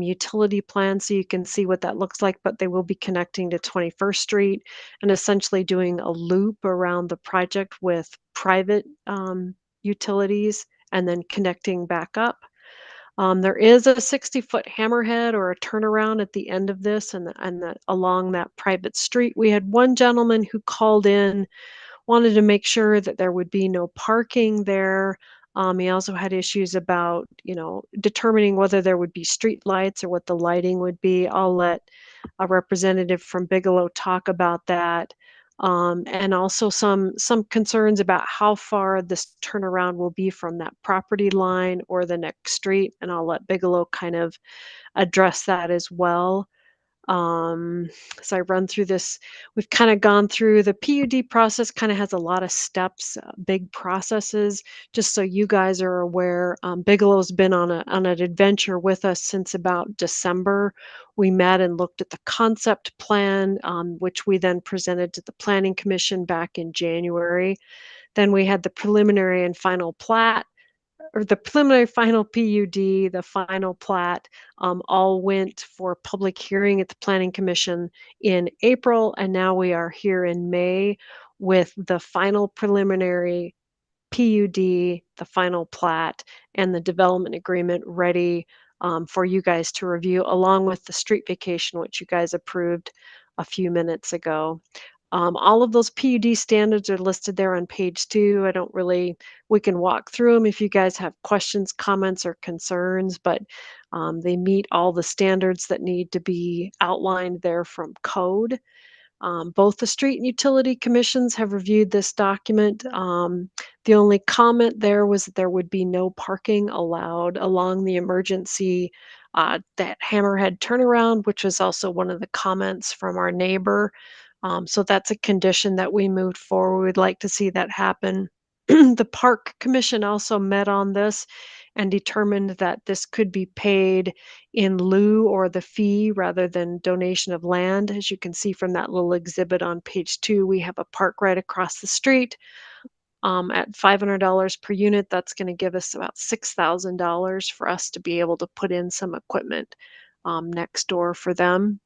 utility plans so you can see what that looks like, but they will be connecting to 21st Street and essentially doing a loop around the project with private utilities and then connecting back up. There is a 60-foot hammerhead or a turnaround at the end of this and along that private street. We had one gentleman who called in, wanted to make sure that there would be no parking there. He also had issues about, determining whether there would be street lights or what the lighting would be. I'll let a representative from Bigelow talk about that. And also some concerns about how far this turnaround will be from that property line or the next street, and I'll let Bigelow kind of address that as well. Um, so I run through this. We've kind of gone through the PUD process, kind of has a lot of steps, big processes, just so you guys are aware. Bigelow's been on an adventure with us since about December. We met and looked at the concept plan, which we then presented to the Planning Commission back in January. Then we had the preliminary and final plat, or the preliminary final PUD, the final plat, all went for public hearing at the Planning Commission in April, and now we are here in May with the final preliminary PUD, the final plat, and the development agreement ready for you guys to review, along with the street vacation, which you guys approved a few minutes ago. All of those PUD standards are listed there on page 2. We can walk through them if you guys have questions, comments, or concerns, but they meet all the standards that need to be outlined there from code. Both the street and utility commissions have reviewed this document. The only comment there was that there would be no parking allowed along the emergency, that hammerhead turnaround, which was also one of the comments from our neighbor. So that's a condition that we moved forward. We'd like to see that happen. The park commission also met on this and determined that this could be paid in lieu or the fee rather than donation of land. As you can see from that little exhibit on page 2, we have a park right across the street. At $500 per unit, that's going to give us about $6,000 for us to be able to put in some equipment next door for them.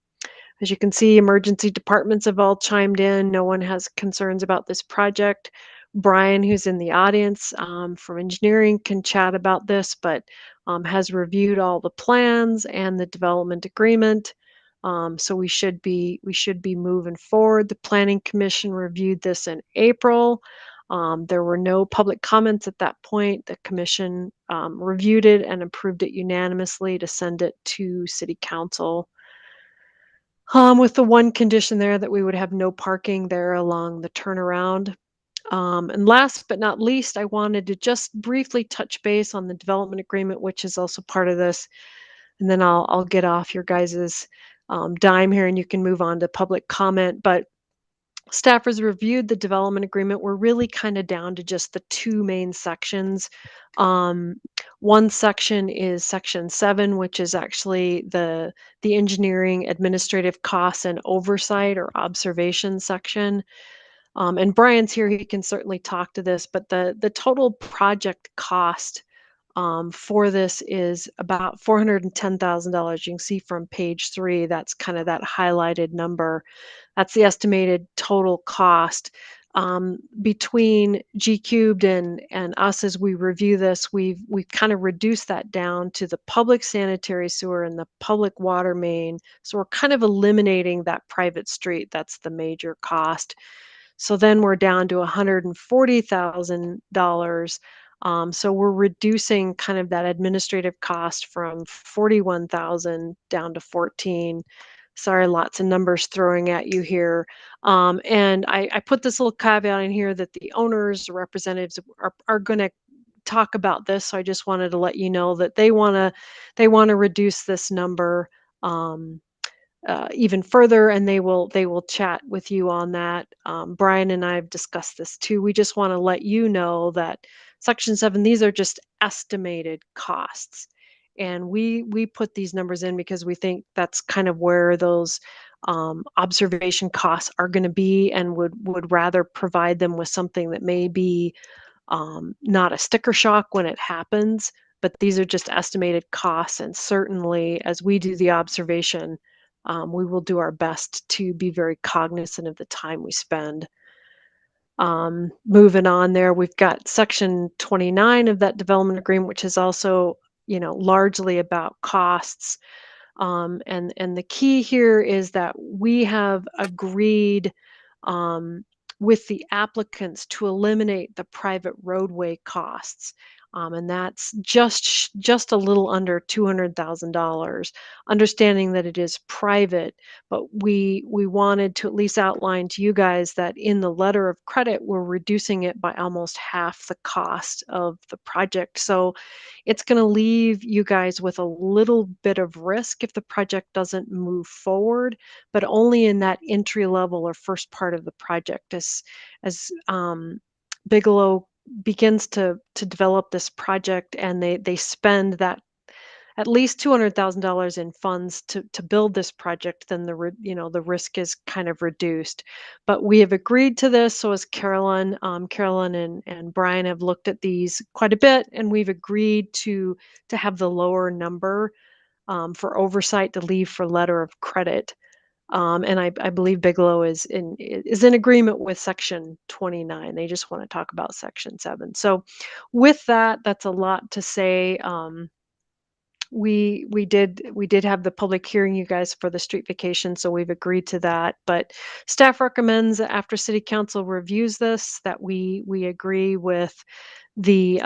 As you can see, emergency departments have all chimed in. No one has concerns about this project. Brian, who's in the audience from engineering, can chat about this, but has reviewed all the plans and the development agreement. So we should be moving forward. The Planning Commission reviewed this in April. There were no public comments at that point. The commission reviewed it and approved it unanimously to send it to City Council. With the one condition there that we would have no parking there along the turnaround. And last but not least, I wanted to just briefly touch base on the development agreement, which is also part of this. And then I'll get off your guys's dime here and you can move on to public comment. But staffers reviewed the development agreement. We're really kind of down to just the 2 main sections. One section is section 7, which is actually the engineering, administrative costs, and oversight or observation section. And Brian's here; he can certainly talk to this. But the total project cost for this is about $410,000. You can see from page 3. That's kind of that highlighted number. That's the estimated total cost. Between G Cubed and us, as we review this, we've kind of reduced that down to the public sanitary sewer and the public water main. So we're kind of eliminating that private street. That's the major cost. So then we're down to $140,000. So we're reducing kind of that administrative cost from 41,000 down to 14. Sorry, lots of numbers throwing at you here. And I put this little caveat in here that the owners, representatives are going to talk about this. So I just wanted to let you know that they want to reduce this number even further, and they will chat with you on that. Brian and I have discussed this too. We just want to let you know that Section 7, these are just estimated costs. And we put these numbers in because we think that's kind of where those observation costs are going to be, and would rather provide them with something that may be not a sticker shock when it happens, but these are just estimated costs. And certainly as we do the observation, we will do our best to be very cognizant of the time we spend. Moving on there, we've got section 29 of that development agreement, which is also, largely about costs. And the key here is that we have agreed with the applicants to eliminate the private roadway costs. And that's just a little under $200,000, understanding that it is private, but we wanted to at least outline to you guys that in the letter of credit, we're reducing it by almost half the cost of the project. So it's going to leave you guys with a little bit of risk if the project doesn't move forward, but only in that entry level or first part of the project. As Bigelow begins to develop this project, and they spend that at least $200,000 in funds to build this project, then the risk is kind of reduced. But we have agreed to this. So as Carolyn, and Brian have looked at these quite a bit, and we've agreed to have the lower number for oversight to leave for letter of credit. And I believe Bigelow is in agreement with section 29. They just want to talk about section 7. So with that, that's a lot to say. We did have the public hearing, you guys, for the street vacation, so we've agreed to that. But staff recommends that after city council reviews this, that we agree with the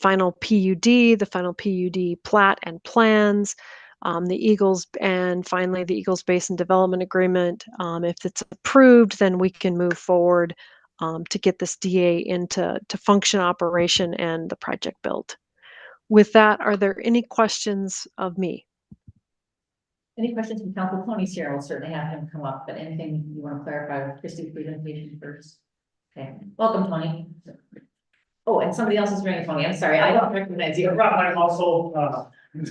final PUD plat and plans, the Eagles, and finally the Eagles Basin Development Agreement. If it's approved, then we can move forward to get this DA into function, operation, and the project built. With that, are there any questions of me? Any questions from council? Tony's here. We'll certainly have him come up, but anything you want to clarify with Christie's presentation first? Okay, welcome, Tony. Oh, and somebody else is bringing Tony. I'm sorry, I don't recognize you. I'm also,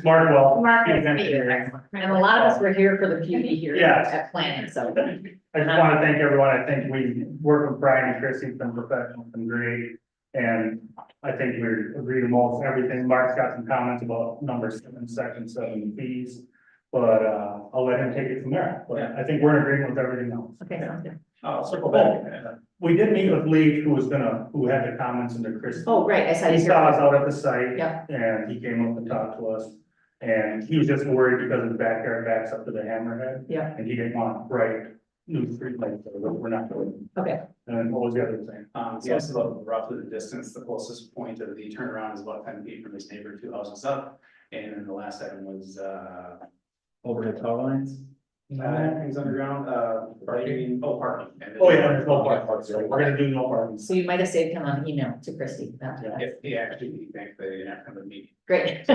Mark Well. Mark, nice to meet you. And a lot of us were here for the PUD here Yes. at planning, so. I just want to thank everyone. I think we work with Brian and Chrissy, been professional and great. And I think we agree to most everything. Mark's got some comments about number 7, section 7 fees. But I'll let him take it from there. But I think we're in agreement with everything else. Okay, sounds good. I'll circle back. We did meet with Lee, who had the comments into Chrissy. Oh, great. I saw He you saw us here. out at the site. Yep. And he came up and talked to us. And he was just worried because his backyard backs up to the hammerhead. Yeah. And he didn't want bright new street lights, so we're not doing. Okay. And what was the other thing? Yes, about roughly the distance, the closest point of the turnaround is about 10 feet from his neighbor, 2 houses up. And then the last item was, Overhead power lines. things underground, parking. And Oh, yeah, there's no parking. We're gonna do no parking. So you might have saved him on email to Christie. That's Yeah. If he actually thanked the, the meeting. great.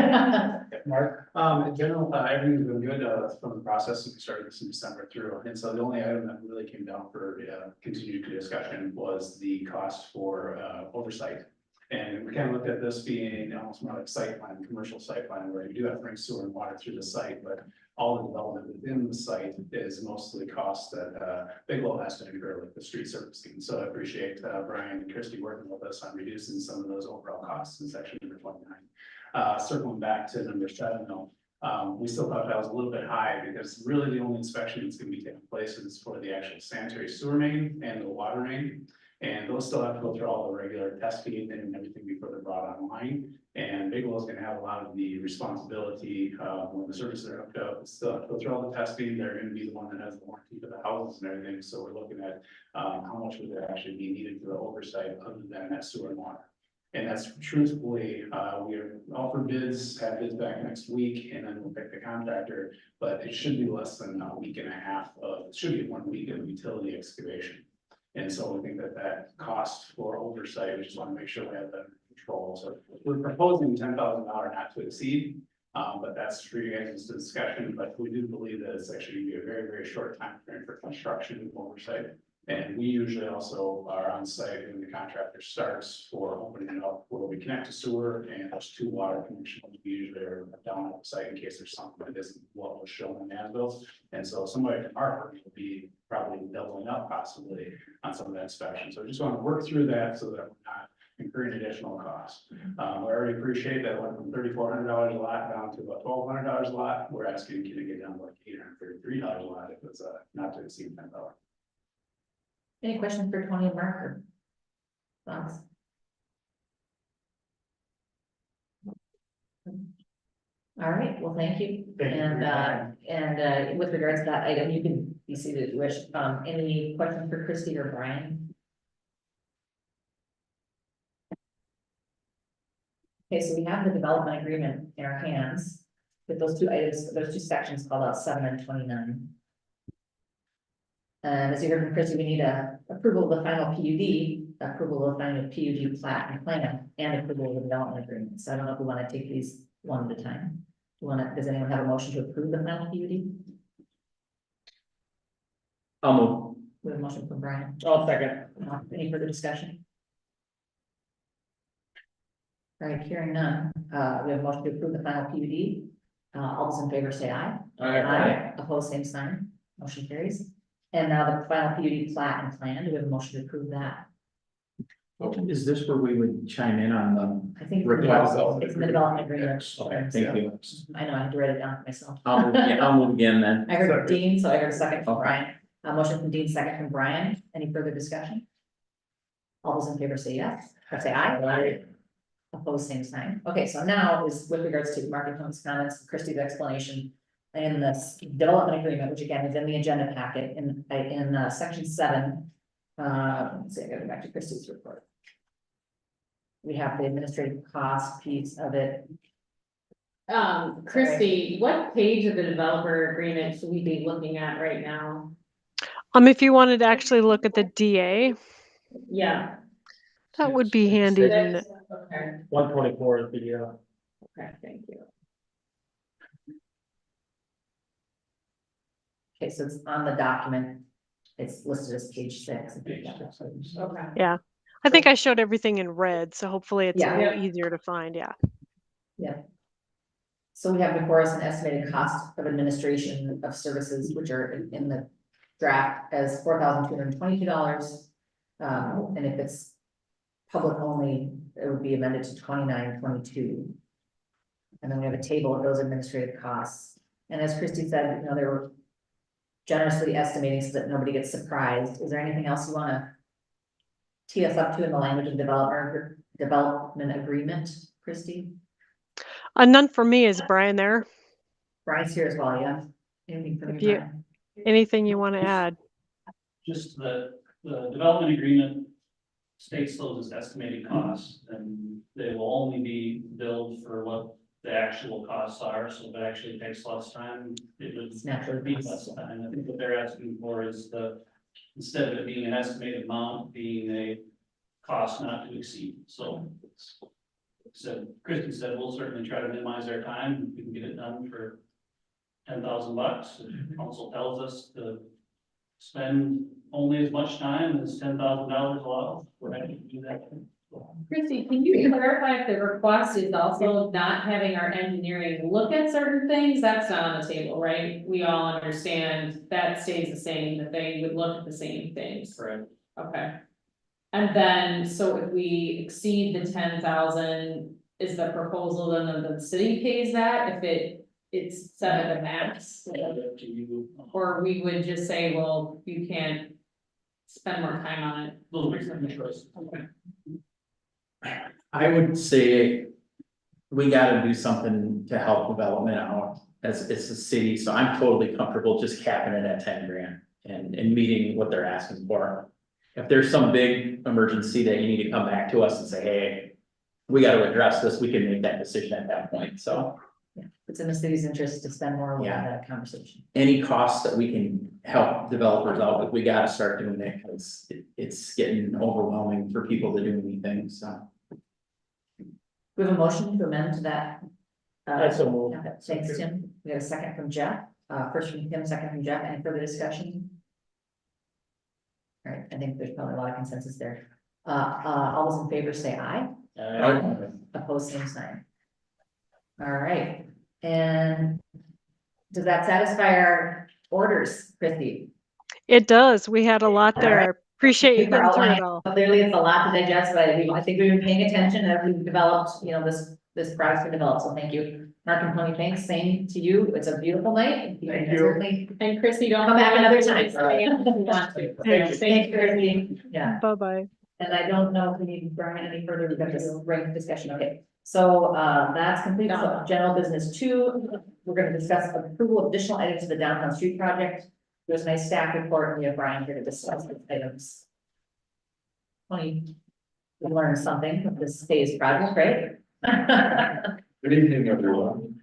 Mark? In general, everything's been good, from the process, we started this in December through, and so the only item that really came down for, continued discussion was the cost for, oversight. And we kind of looked at this being almost more like site plan, commercial site plan, where you do have to bring sewer and water through the site, but all the development within the site is mostly cost that, Bigelow has to incur, like the street surfacing. So I appreciate, Brian and Christie working with us on reducing some of those overall costs in section number 29. Circling back to number 7, though, we still thought that was a little bit high because really the only inspection that's going to be taking place is for the actual sanitary sewer main and the water main. And those still have to go through all the regular testing and everything before they're brought online. And Bigelow is going to have a lot of the responsibility when the services are hooked up. It's still have to go through all the testing. They're going to be the one that has the warranty for the houses and everything. So we're looking at how much would there actually be needed for the oversight other than that sewer and water. And that's truthfully, we are all for bids, have bids back next week, and then we'll pick the contractor. But it should be less than a week and a half of, it should be 1 week of utility excavation. And so we think that that cost for oversight, we just want to make sure we have that under control. So we're proposing $10,000 not to exceed. But that's for you guys' discussion, but we do believe that it's actually gonna be a very, very short time frame for construction oversight. And we usually also are on site when the contractor starts for opening it up, where we connect to sewer and there's 2 water connections. We usually are down at the site in case there's something that isn't what was shown in the as-built. And so somebody from our firm will be probably doubling up possibly on some of that inspection. So I just want to work through that so that we're not incurring additional costs. We already appreciate that it went from $3,400 a lot down to about $1,200 a lot. We're asking, can it get down to like $833 a lot if it's not to exceed $10. Any questions for Tony and Mark or thoughts? All right, well, thank you. Thank you for your time. And with regards to that item, you can be seated if you wish. Any questions for Christie or Brian? Okay, so we have the development agreement in our hands with those two items, those two sections called out 7 and 29. And as you heard from Christie, we need a approval of the final PUD, approval of the final PUD plat and plan, and approval of the development agreement. So I don't know if we want to take these one at a time. Does anyone have a motion to approve the final PUD? I'll move. We have a motion from Brian. I'll second. Any further discussion? All right, hearing none, we have a motion to approve the final PUD. All those in favor say aye. Opposed, same sign. Motion carries. And now the final PUD plat and plan, do we have a motion to approve that? Is this where we would chime in on the? I think Request. it's in the development agreement. Okay, thank you. I know, I had to write it down for myself. I'll move again then. I heard Second. Dean, so I heard a second from Okay. Brian. A motion from Dean, second from Brian. Any further discussion? All those in favor say yes, or say aye. Aye. Opposed, same sign. Okay, so now is with regards to Mark and Tony's comments, Christie's explanation. In this development agreement, which again is in the agenda packet in section 7. Let's see, I gotta go back to Christie's report. We have the administrative cost piece of it. Christie, what page of the developer agreement should we be looking at right now? If you wanted to actually look at the DA, Yeah. that would be handy. Six? Okay, 124 is the, okay, thank you. Okay, so it's on the document. It's listed as page 6. Okay. Yeah. I think I showed everything in red, so hopefully it's Yeah. a little easier to find. Yeah. So we have before us an estimated cost of administration of services, which are in the draft as $4,222. And if it's public only, it would be amended to $29.22. And then we have a table of those administrative costs. And as Christie said, they were generously estimating so that nobody gets surprised. Is there anything else you want to tee us up to in the language of development agreement, Christie? None for me. Is Brian there? Brian's here as well, yeah. Anything from If you, you- Brian? Anything you want to add? Just the development agreement states those as estimated costs, and they will only be billed for what the actual costs are, so if it actually takes less time, it would It's naturally be less time. I think what they're asking for is instead of it being an estimated amount, being a cost not to exceed, so. Christie said, we'll certainly try to minimize our time, if we can get it done for $10,000, if council tells us to spend only as much time as $10,000 allows, we're happy to do that. Christie, can you clarify if the request is also not having our engineering look at certain things? That's not on the table, right? We all understand that stays the same, that they would look at the same things. Correct. Okay. And then, so if we exceed the 10,000, is the proposal then that the city pays that if it's set at a max? Up to you. Or we would just say, well, you can't spend more time on it? Little bit of choice. Okay. I would say we gotta do something to help development out as it's a city, so I'm totally comfortable just capping it at 10 grand and meeting what they're asking for. If there's some big emergency that you need to come back to us and say, hey, we gotta address this, we can make that decision at that point, so. Yeah, it's in the city's interest to spend more, we'll have Yeah. that conversation. Any costs that we can help developers out with, we gotta start doing it, because it's getting overwhelming for people to do anything, so. We have a motion to amend that. I so moved. Thanks, Tim. We have a second from Jeff, first from Tim, second from Jeff. Any further discussion? All right, I think there's probably a lot of consensus there. All those in favor say aye. Opposed, same sign. All right, and does that satisfy our orders, Christie? It does. We had a lot All right. there. Appreciate you getting through it Outline. all. Clearly, it's a lot to digest, but I think we've been paying attention as we've developed, this project's been developed, so thank you. Mark and Tony, thanks, same to you. It's a beautiful night. Thank you. Certainly And Christie, don't. come back another time. Thank you. Christie. Yeah. Bye-bye. And I don't know if we need Brian any further, we've got this rank discussion, okay. So, that's complete. So general business 2, we're gonna discuss approval of additional items to the downtown street project. There's a nice staff report, and we have Brian here to discuss the items. Tony, we learned something from this phase project, right? Good evening, everyone.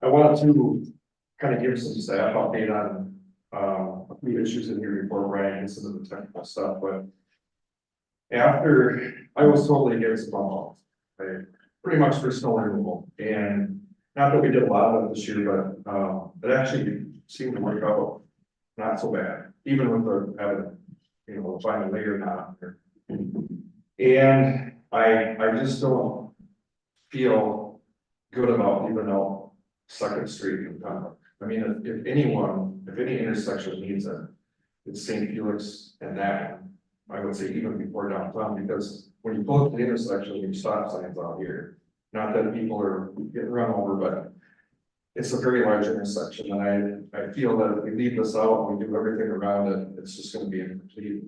I wanted to kind of give some staff update on, a few issues in your report, Brian, and some of the technical stuff, but after, I was totally against bump outs, right? Pretty much for snow removal, and not that we did a lot of it this year, but, it actually seemed to work out not so bad, even with the, having, final layer not there. And I just don't feel good about leaving out Second Street in town. I mean, if any intersection needs it, it's St. Felix and that one. I would say even before downtown, because when you pull up the intersection, you stop signs out here. Not that people are getting run over, but it's a very large intersection, and I feel that if we leave this out and we do everything around it, it's just gonna be incomplete,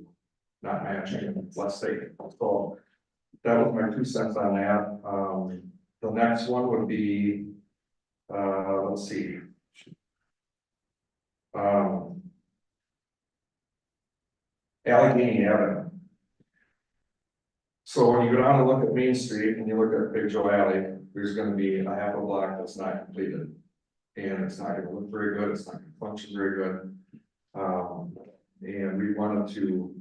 not matching, let's say. So that was my 2 cents on that. The next one would be, let's see. Allegheny Avenue. So when you go down and look at Main Street and you look at Big Joe Alley, there's gonna be a half a block that's not completed. And it's not gonna look very good, it's not gonna function very good. And we wanted to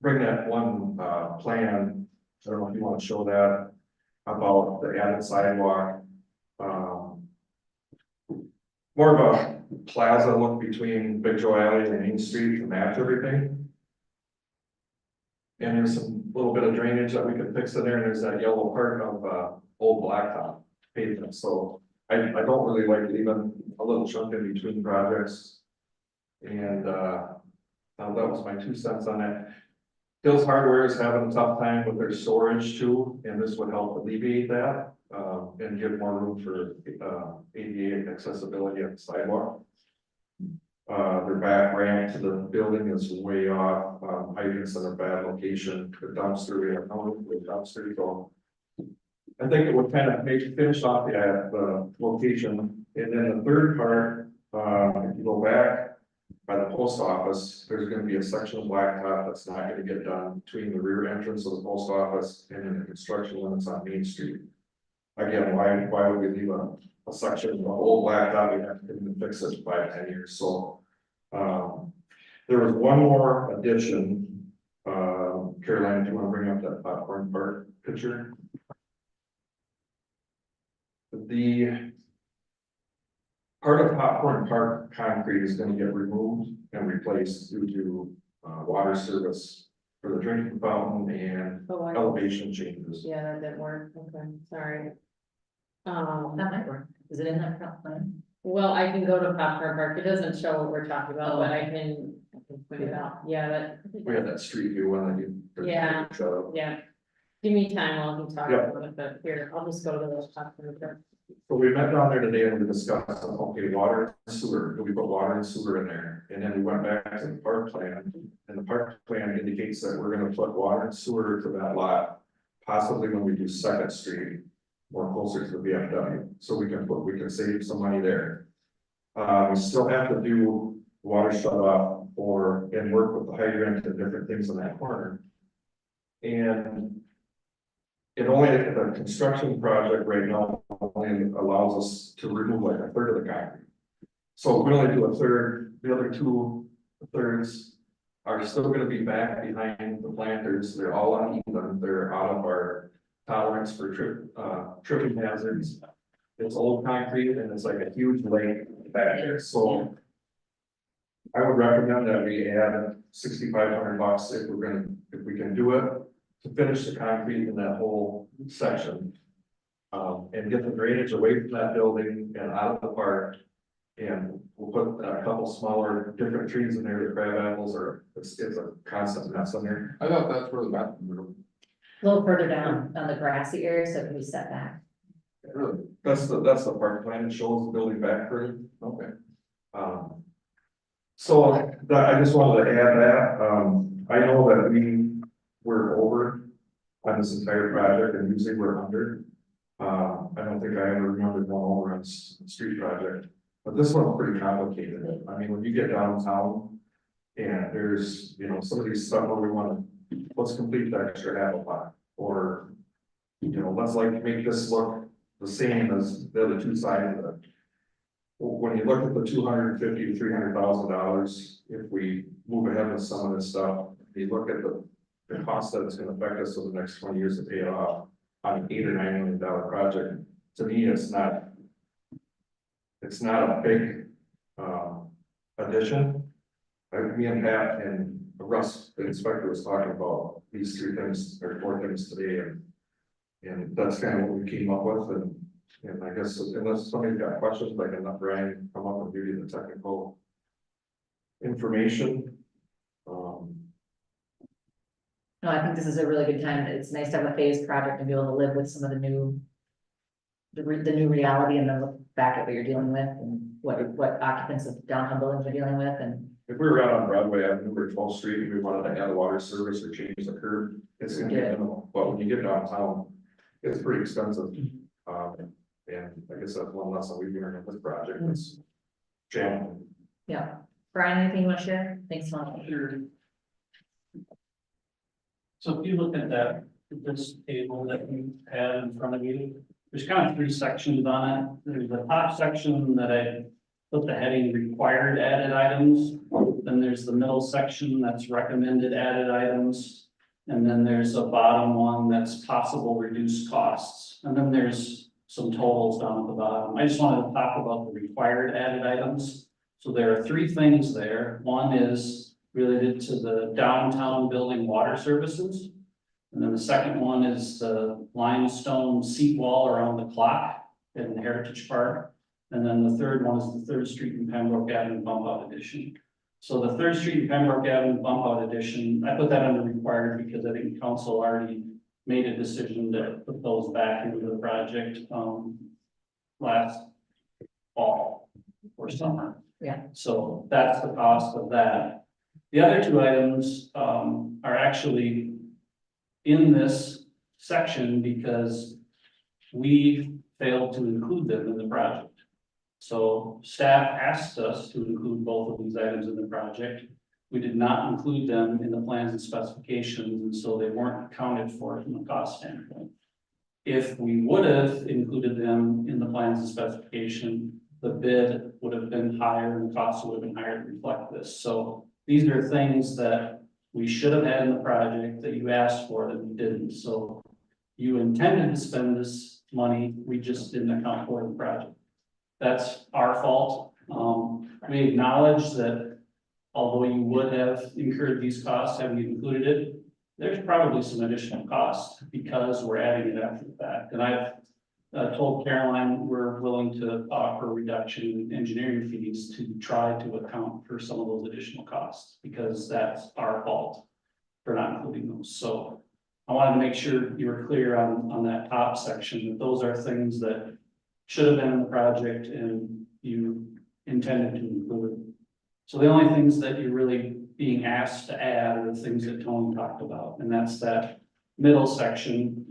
bring that one, plan, I don't know if you wanna show that, about the added sidewalk. More of a plaza look between Big Joe Alley and Main Street to match everything. And there's some little bit of drainage that we could fix in there, and there's that yellow part of, old blacktop pavement, so I don't really like leaving a little chunk in between projects. And, that was my 2 cents on that. Hills Hardware is having a tough time with their storage too, and this would help alleviate that, and give more room for, ADA accessibility on the sidewalk. Their back ramp to the building is way off, hydrants in a bad location, the dumpster, we have no room for the dumpster, so. I think it would kind of finish off the location, and then the third part, if you go back by the post office, there's gonna be a section of blacktop that's not gonna get done between the rear entrance of the post office and then the construction limits on Main Street. Again, why would we leave a section of old blacktop, we have to fix it 5-10 years, so. There was one more addition, Caroline, do you want to bring up that popcorn park picture? The part of Popcorn Park concrete is going to get removed and replaced due to water service for the drinking fountain and elevation changes. Yeah, that didn't work, okay, sorry. That might work. Is it in that plan? Well, I can go to Popcorn Park, it doesn't show what we're talking about, but I can point it out, yeah, that. We had that street view one that you. Yeah. Yeah, give me time while he talks Yeah. about it, but here, I'll just go to the Popcorn Park. So we met down there today and we discussed, okay, water and sewer, do we put water and sewer in there? And then we went back to the park plan, and the park plan indicates that we're gonna put water and sewer to that lot. Possibly when we do Second Street, or closer to the VFW, so we can save some money there. We still have to do water shut off and work with the hydrant and different things in that corner. And it only, the construction project right now only allows us to remove like a third of the concrete. So if we only do a third, the other 2/3 are still gonna be back behind the planters, they're all uneven, they're out of our tolerance for tripping hazards. It's old concrete and it's like a huge lake back there, so. I would recommend that we add $6,500 if we can do it, to finish the concrete in that whole section. And get the drainage away from that building and out of the park. And we'll put a couple smaller different trees in there, the crab apples, or it's a constant mess in there. I thought that's where the bathroom. A little further down on the grassy area, so it can be set back. Really? That's the park plan, it shows the building back further. Okay. So I just wanted to add that, I know that we were over on this entire project and usually we're under. don't think I ever remember going over on street project, but this one's pretty complicated. I mean, when you get downtown. And there's, you know, some of these stuff where we wanna, let's complete the extra half a block, or. You know, let's like make this look the same as the other two sides of it. When you look at the $250,000 to $300,000, if we move ahead with some of this stuff, you look at the cost that it's gonna affect us over the next 20 years to pay it off on an $8 or $9 million project, to me, it's not. It's not a big addition. Me and Pat and Russ, the inspector, was talking about these three things or four things today, and that's kind of what we came up with, and I guess unless somebody's got questions, I can let Brian come up and give you the technical information. No, I think this is a really good time. It's nice to have a phased project and be able to live with some of the new. The new reality, and then look back at what you're dealing with and what occupants of downtown buildings are dealing with, and. If we were out on Broadway Avenue or 12th Street, and we wanted to add a water service or change the curb, it's gonna be minimal, but when you get downtown, it's pretty expensive. And I guess that's one lesson we've learned in this project, it's challenging. Yeah, Brian, anything you want to share? Thanks so much. Sure. So if you look at that, this table that you have in front of you, there's kind of three sections on it. There's the top section that I put the heading required added items. Then there's the middle section that's recommended added items. And then there's a bottom one that's possible reduced costs. And then there's some totals down at the bottom. I just wanted to talk about the required added items. So there are three things there. One is related to the downtown building water services. And then the second one is the limestone seat wall around the clock in the Heritage Park. And then the third one is the 3rd Street and Pembroke Avenue bump out addition. So the 3rd Street and Pembroke Avenue bump out addition, I put that under required because I think council already made a decision to put those back into the project, last fall or summer. Yeah. So that's the cost of that. The other two items, are actually in this section because we failed to include them in the project. So staff asked us to include both of these items in the project. We did not include them in the plans and specifications, and so they weren't accounted for from a cost standpoint. If we would have included them in the plans and specification, the bid would have been higher and the cost would have been higher to reflect this. So these are things that we should have had in the project that you asked for that we didn't. So you intended to spend this money, we just didn't account for it in the project. That's our fault. We acknowledge that although you would have incurred these costs had we included it, there's probably some additional costs because we're adding it after the fact. And I've told Caroline we're willing to offer a reduction in engineering fees to try to account for some of those additional costs because that's our fault for not including those. So I wanted to make sure you were clear on that top section, that those are things that should have been in the project and you intended to include. So the only things that you're really being asked to add are the things that Tony talked about, and that's that middle section,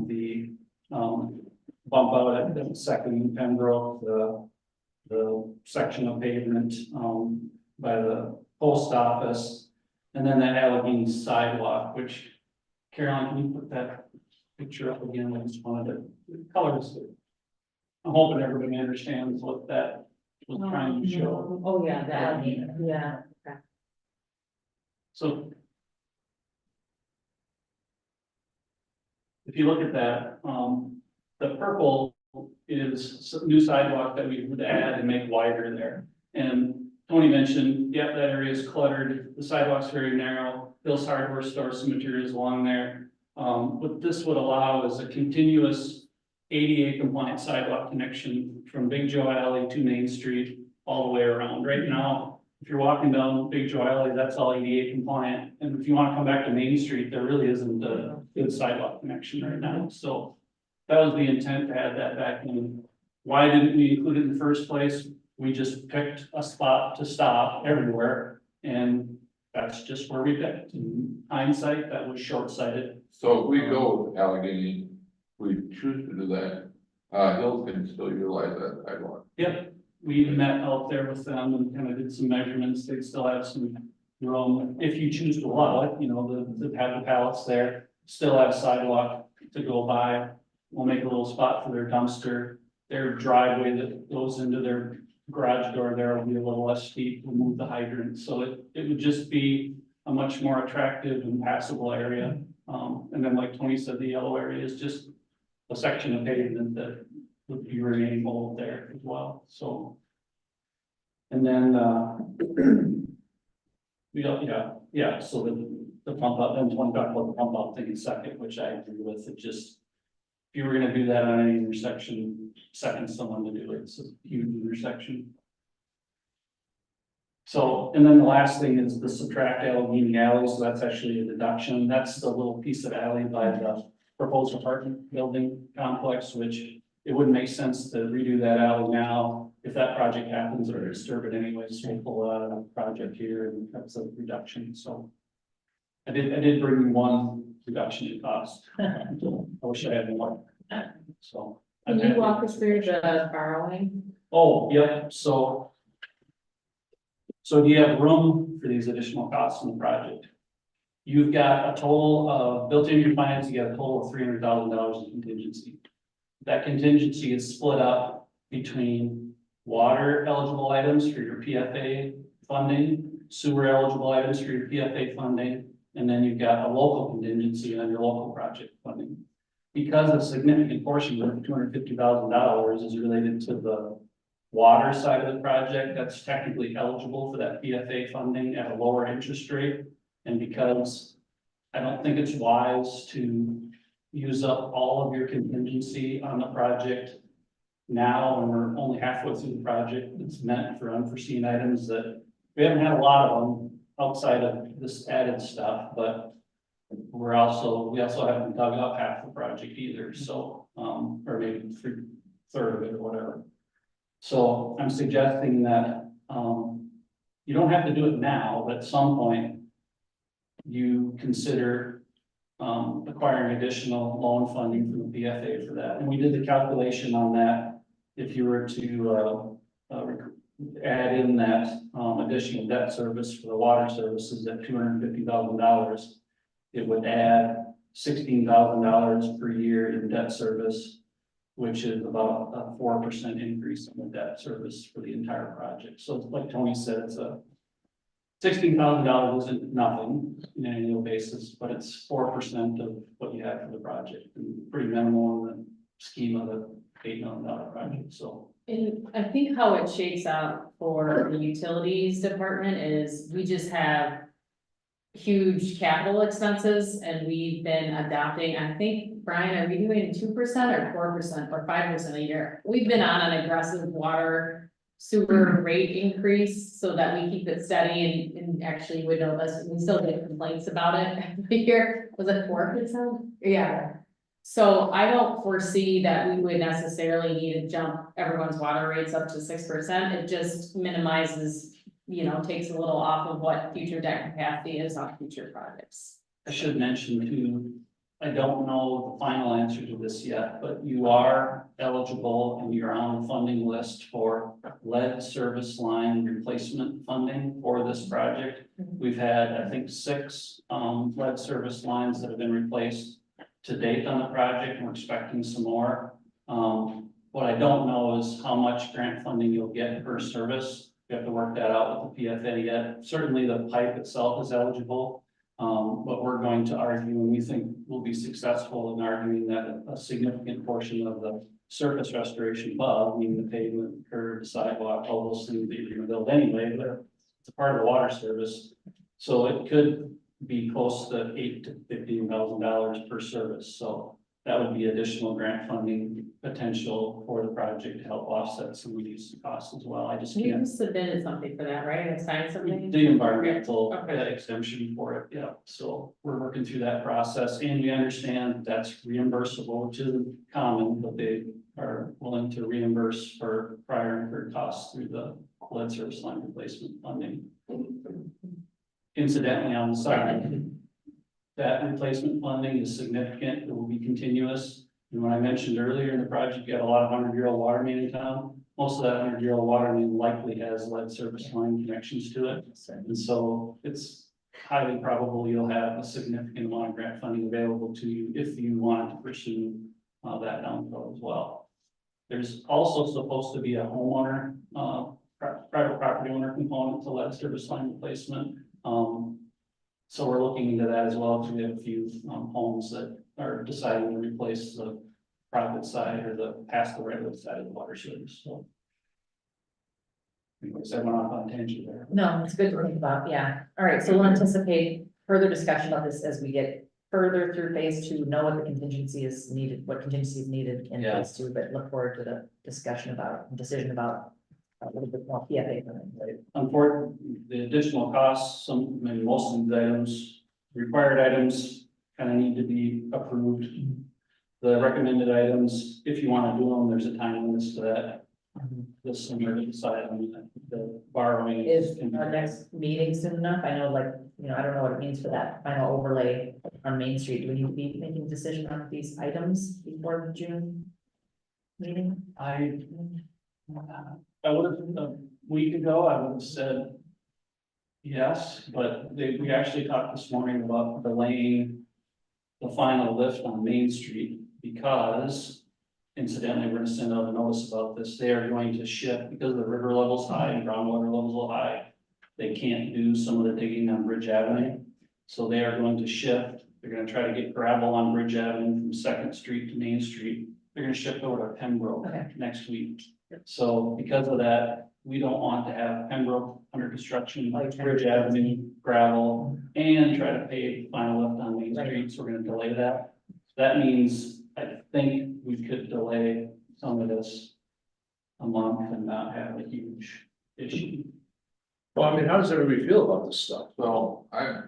the bump out at the 2nd Pembroke, the section of pavement by the post office, and then that Allegheny sidewalk, which Caroline, can you put that picture up again? I just wanted to, the colors. I'm hoping everybody understands what that was trying to show. Oh, yeah, that, yeah. So if you look at that, the purple is some new sidewalk that we would add and make wider there. And Tony mentioned, yeah, that area is cluttered. The sidewalk's very narrow. Bill's Hardware stores some materials along there. What this would allow is a continuous ADA compliant sidewalk connection from Big Joe Alley to Main Street all the way around. Right now, if you're walking down Big Joe Alley, that's all ADA compliant. And if you want to come back to Main Street, there really isn't a good sidewalk connection right now. So that was the intent to add that back in. Why didn't we include it in the first place? We just picked a spot to stop everywhere, and that's just where we picked. In hindsight, that was short-sighted. So if we go with Allegheny, we choose to do that, Hill can still utilize that sidewalk. Yep, we met out there with them and kind of did some measurements, they still have some room, if you choose to allow it, you know, the have the pallets there, still have sidewalk to go by. We'll make a little spot for their dumpster, their driveway that goes into their garage door there will be a little less steep, we'll move the hydrant, so it would just be a much more attractive and passable area. And then like Tony said, the yellow area is just a section of pavement that would be remaining old there as well, so. And then, so the pump out, then one talk about the pump out thing in second, which I agree with, it just. If you were gonna do that on any intersection, second someone to do it, it's a huge intersection. So, and then the last thing is the subtract Allegheny Alley, so that's actually a deduction, that's the little piece of alley by the proposed apartment building complex, which it wouldn't make sense to redo that alley now. If that project happens or disturb it anyways, so we'll pull out of the project here and that's a reduction, so. I did bring you one reduction in cost. I wish I had more, so. Can you walk us through the borrowing? Oh, yep, so. So do you have room for these additional costs in the project? You've got a total of, built into your finance, you got a total of $300,000 in contingency. That contingency is split up between water eligible items for your PFA funding, sewer eligible items for your PFA funding, and then you've got a local contingency on your local project funding. Because a significant portion of $250,000 is related to the water side of the project, that's technically eligible for that PFA funding at a lower interest rate. And because I don't think it's wise to use up all of your contingency on the project now, when we're only halfway through the project, it's meant for unforeseen items that we haven't had a lot of them outside of this added stuff, but we also haven't dug up half the project either, so, or maybe third of it or whatever. So I'm suggesting that, you don't have to do it now, but at some point you consider, acquiring additional loan funding from the PFA for that. And we did the calculation on that. If you were to, add in that, additional debt service for the water services at $250,000, it would add $16,000 per year in debt service, which is about a 4% increase in the debt service for the entire project. So like Tony said, it's a $16,000 isn't nothing on an annual basis, but it's 4% of what you have for the project, and pretty minimal in the scheme of the $8 million project, so. And I think how it shakes out for the utilities department is we just have huge capital expenses and we've been adopting, I think, Brian, are we doing 2% or 4% or 5% a year? We've been on an aggressive water sewer rate increase so that we keep it steady and actually would know this, we still get complaints about it every year. Was it 4%? Yeah. So I don't foresee that we would necessarily need to jump everyone's water rates up to 6%. It just minimizes, you know, takes a little off of what future debt capacity is on future projects. I should mention too, I don't know the final answer to this yet, but you are eligible and you're on the funding list for lead service line replacement funding for this project. We've had, I think, 6 lead service lines that have been replaced to date on the project, and we're expecting some more. What I don't know is how much grant funding you'll get per service. We have to work that out with the PFA yet. Certainly the pipe itself is eligible. But we're going to argue, and we think we'll be successful in arguing that a significant portion of the surface restoration above, meaning the pavement, curb, sidewalk, all those things that you're gonna build anyway, but it's a part of the water service. So it could be close to $8,000 to $15,000 per service. So that would be additional grant funding potential for the project to help offset some of these costs as well. I just You can't. submitted something for that, right? And signed something? The environmental Okay. exemption for it, yeah, so we're working through that process, and we understand that's reimbursable, which isn't common, but they are willing to reimburse for prior incurred costs through the lead service line replacement funding. Incidentally, on the side, that replacement funding is significant, it will be continuous. And when I mentioned earlier in the project, you got a lot of 100-year-old water main in town. Most of that 100-year-old water main likely has lead service line connections to it. And so it's highly probable you'll have a significant amount of grant funding available to you if you want to pursue that down the road as well. There's also supposed to be a homeowner, private property owner component to lead service line replacement. So we're looking into that as well, because we have a few homes that are deciding to replace the private side or the past the right side of the water service, so. Anyways, I went off on a tangent there. No, it's good to think about, yeah. All right, so we'll anticipate further discussion of this as we get further through phase 2, know what the contingency is needed, what contingency is needed in Yeah. phase 2, but look forward to the discussion about, decision about a little bit more PFA. Unfortunately, the additional costs, some, I mean, most of the items, required items kind of need to be approved. The recommended items, if you want to do them, there's a time limit to that. This summer to decide on the borrowing. Is our next meeting soon enough? I know, like, you know, I don't know what it means for that final overlay on Main Street. Do we need to be making a decision on these items before the June meeting? I would have, a week ago, I would have said yes, but we actually talked this morning about delaying the final lift on Main Street because incidentally, we're gonna send out a notice about this. They are going to shift because the river level's high and groundwater levels are high. They can't do some of the digging on Bridge Avenue. So they are going to shift. They're gonna try to get gravel on Bridge Avenue from 2nd Street to Main Street. They're gonna shift over to Pembroke Okay. next week. So because of that, we don't want to have Pembroke under construction, Oh, you're trying Bridge to- Avenue, gravel, and try to pave final lift on Main Street. So we're gonna delay that. That means I think we could delay some of this a month and not have a huge issue. Well, I mean, how does everybody feel about this stuff? So I,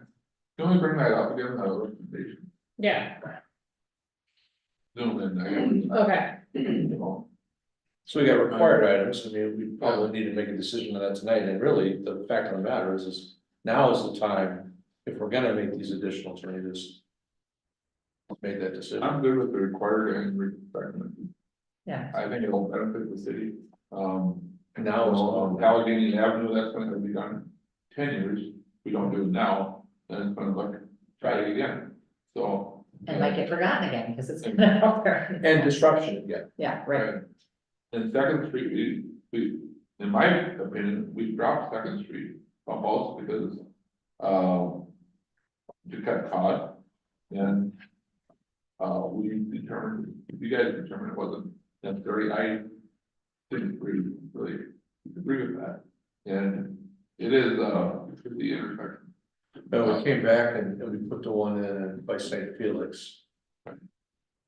can we bring that up again, the recommendation? Yeah, Zoom in, okay. you know, So we got required items, I mean, we probably need to make a decision on that tonight, and really, the fact of the matter is now is the time, if we're gonna make these additional changes. Make that decision. I'm good with the required and recommended. Yeah. I think it'll benefit the city. And now it's, Allegheny Avenue, that's gonna be done in 10 years. We don't do it now, then it's gonna look, try it again, so. And might get forgotten again because it's been out there. and disruption again. Yeah, right. And Second Street, we, in my opinion, we dropped Second Street bump outs because, to cut costs. And, we determined, you guys determined it wasn't necessary, I didn't really agree with that. And it is, the intersection. But we came back and we put the one in by St. Felix.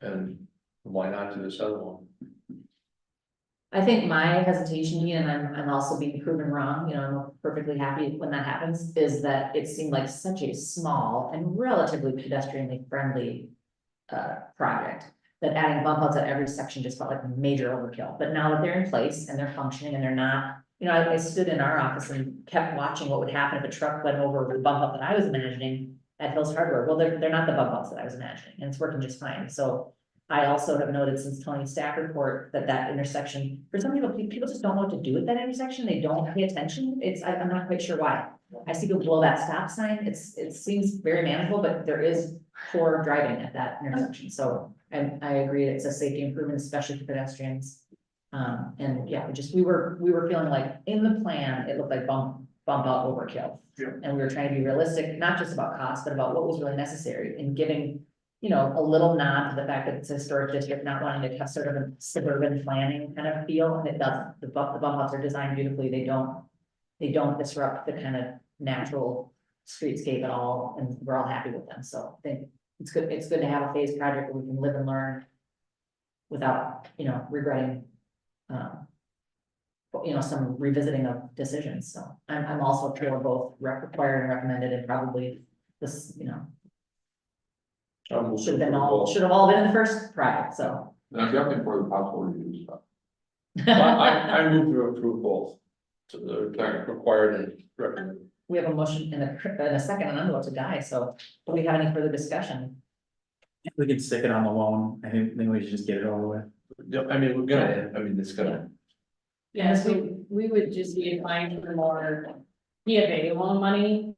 And why not do this other one? I think my hesitation, and I'm also being proven wrong, you know, I'm perfectly happy when that happens, is that it seemed like such a small and relatively pedestrianly friendly project, that adding bump outs at every section just felt like a major overkill. But now that they're in place and they're functioning and they're not, you know, I stood in our office and kept watching what would happen if a truck went over the bump out that I was imagining at Hills Hardware. Well, they're not the bump outs that I was imagining, and it's working just fine. So I also have noted since Tony's staff report that intersection, for some people just don't know what to do with that intersection. They don't pay attention. I'm not quite sure why. I see people blow that stop sign. It seems very manageable, but there is poor driving at that intersection. So I agree, it's a safety improvement, especially for pedestrians. And yeah, we were feeling like in the plan, it looked like bump out overkill. Yeah. And we were trying to be realistic, not just about cost, but about what was really necessary in giving, you know, a little nod to the fact that it's a historic district, not wanting to have sort of a suburban planning kind of feel, and it doesn't. The bump outs are designed beautifully. They don't disrupt the kind of natural streetscape at all, and we're all happy with them. So I think it's good to have a phased project where we can live and learn without, you know, regretting you know, some revisiting of decisions. So I'm also for both required and recommended, and probably this, you know, should have all been in the first project, so. And I'm definitely for the possible review stuff. I move to approve both. To the required and recommended. We have a motion in a second, and I'm about to die, so do we have any further discussion? If we can stick it on the loan, I think we should just get it over with. Yeah, I mean, we're gonna, I mean, it's gonna, Yes, we would just be applying for more PFA loan money.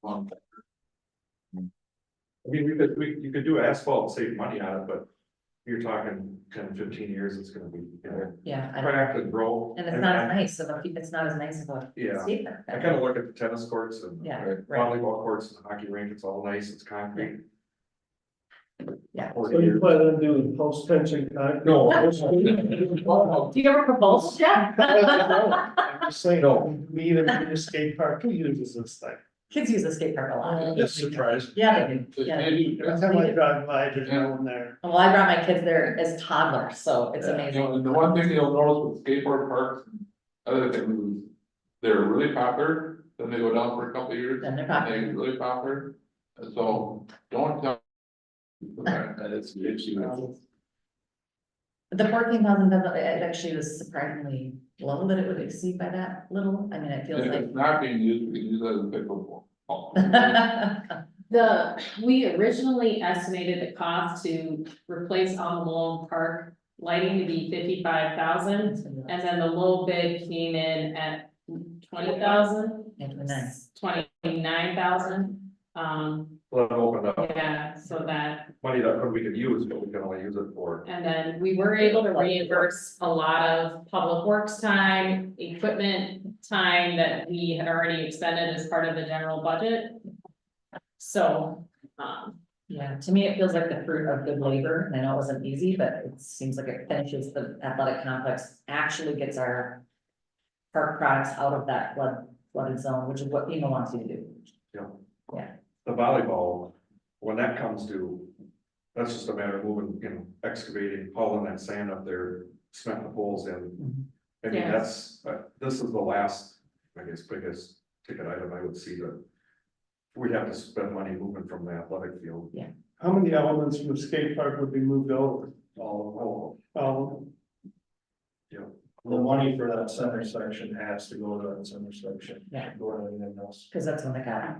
I mean, you could do asphalt, save money on it, but you're talking 10, 15 years, it's gonna be, Yeah, I crack and grow. and it's not as nice, of a it's not as nice of a. Yeah. skate park. I kind of look at the tennis courts and Yeah, right. volleyball courts and hockey rink, it's all nice, it's concrete. Yeah. 40 years. plan on doing post-tension concrete? No. Do you ever propose, Jeff? I'm just saying, No. we even do a skate park, who uses this thing? Kids use the skate park a lot. Just surprised. Yeah, they do. Yeah. Every time I drive by, there's no one there. Well, I brought my kids there as toddlers, so it's amazing. And the one thing you'll notice with skateboard parks, other things, they're really popular, then they go down for a couple of years. Then they're and they popular. get really popular, and so don't tell. And it's you. The 14,000, it actually was surprisingly low that it would exceed by that little. I mean, it feels If like. it's not being used, we can use that as a pickleball. We originally estimated the cost to replace on Malone Park lighting to be 55,000. And then the low bid came in at 20,000. It was nice. 29,000. Let it open up, Yeah, so that, money that we could use, but we can only use it for. and then we were able to reimburse a lot of public works time, equipment time that we had already expended as part of the general budget. So, Yeah, to me, it feels like the fruit of good labor, and I know it wasn't easy, but it seems like it finishes the athletic complex, actually gets our park products out of that flooded zone, which is what FEMA wants you to do. The volleyball, when that comes to, that's just a matter of moving, excavating, hauling that sand up there, cement the holes in. I mean, Yeah. that's, this is the last, I guess, biggest ticket item I would see that. We'd have to spend money moving from the athletic field. How many elements from the skate park would be moved over? All. The money for that center section has to go to that center section. Yeah. Go to anything else. Cause that's when they got it.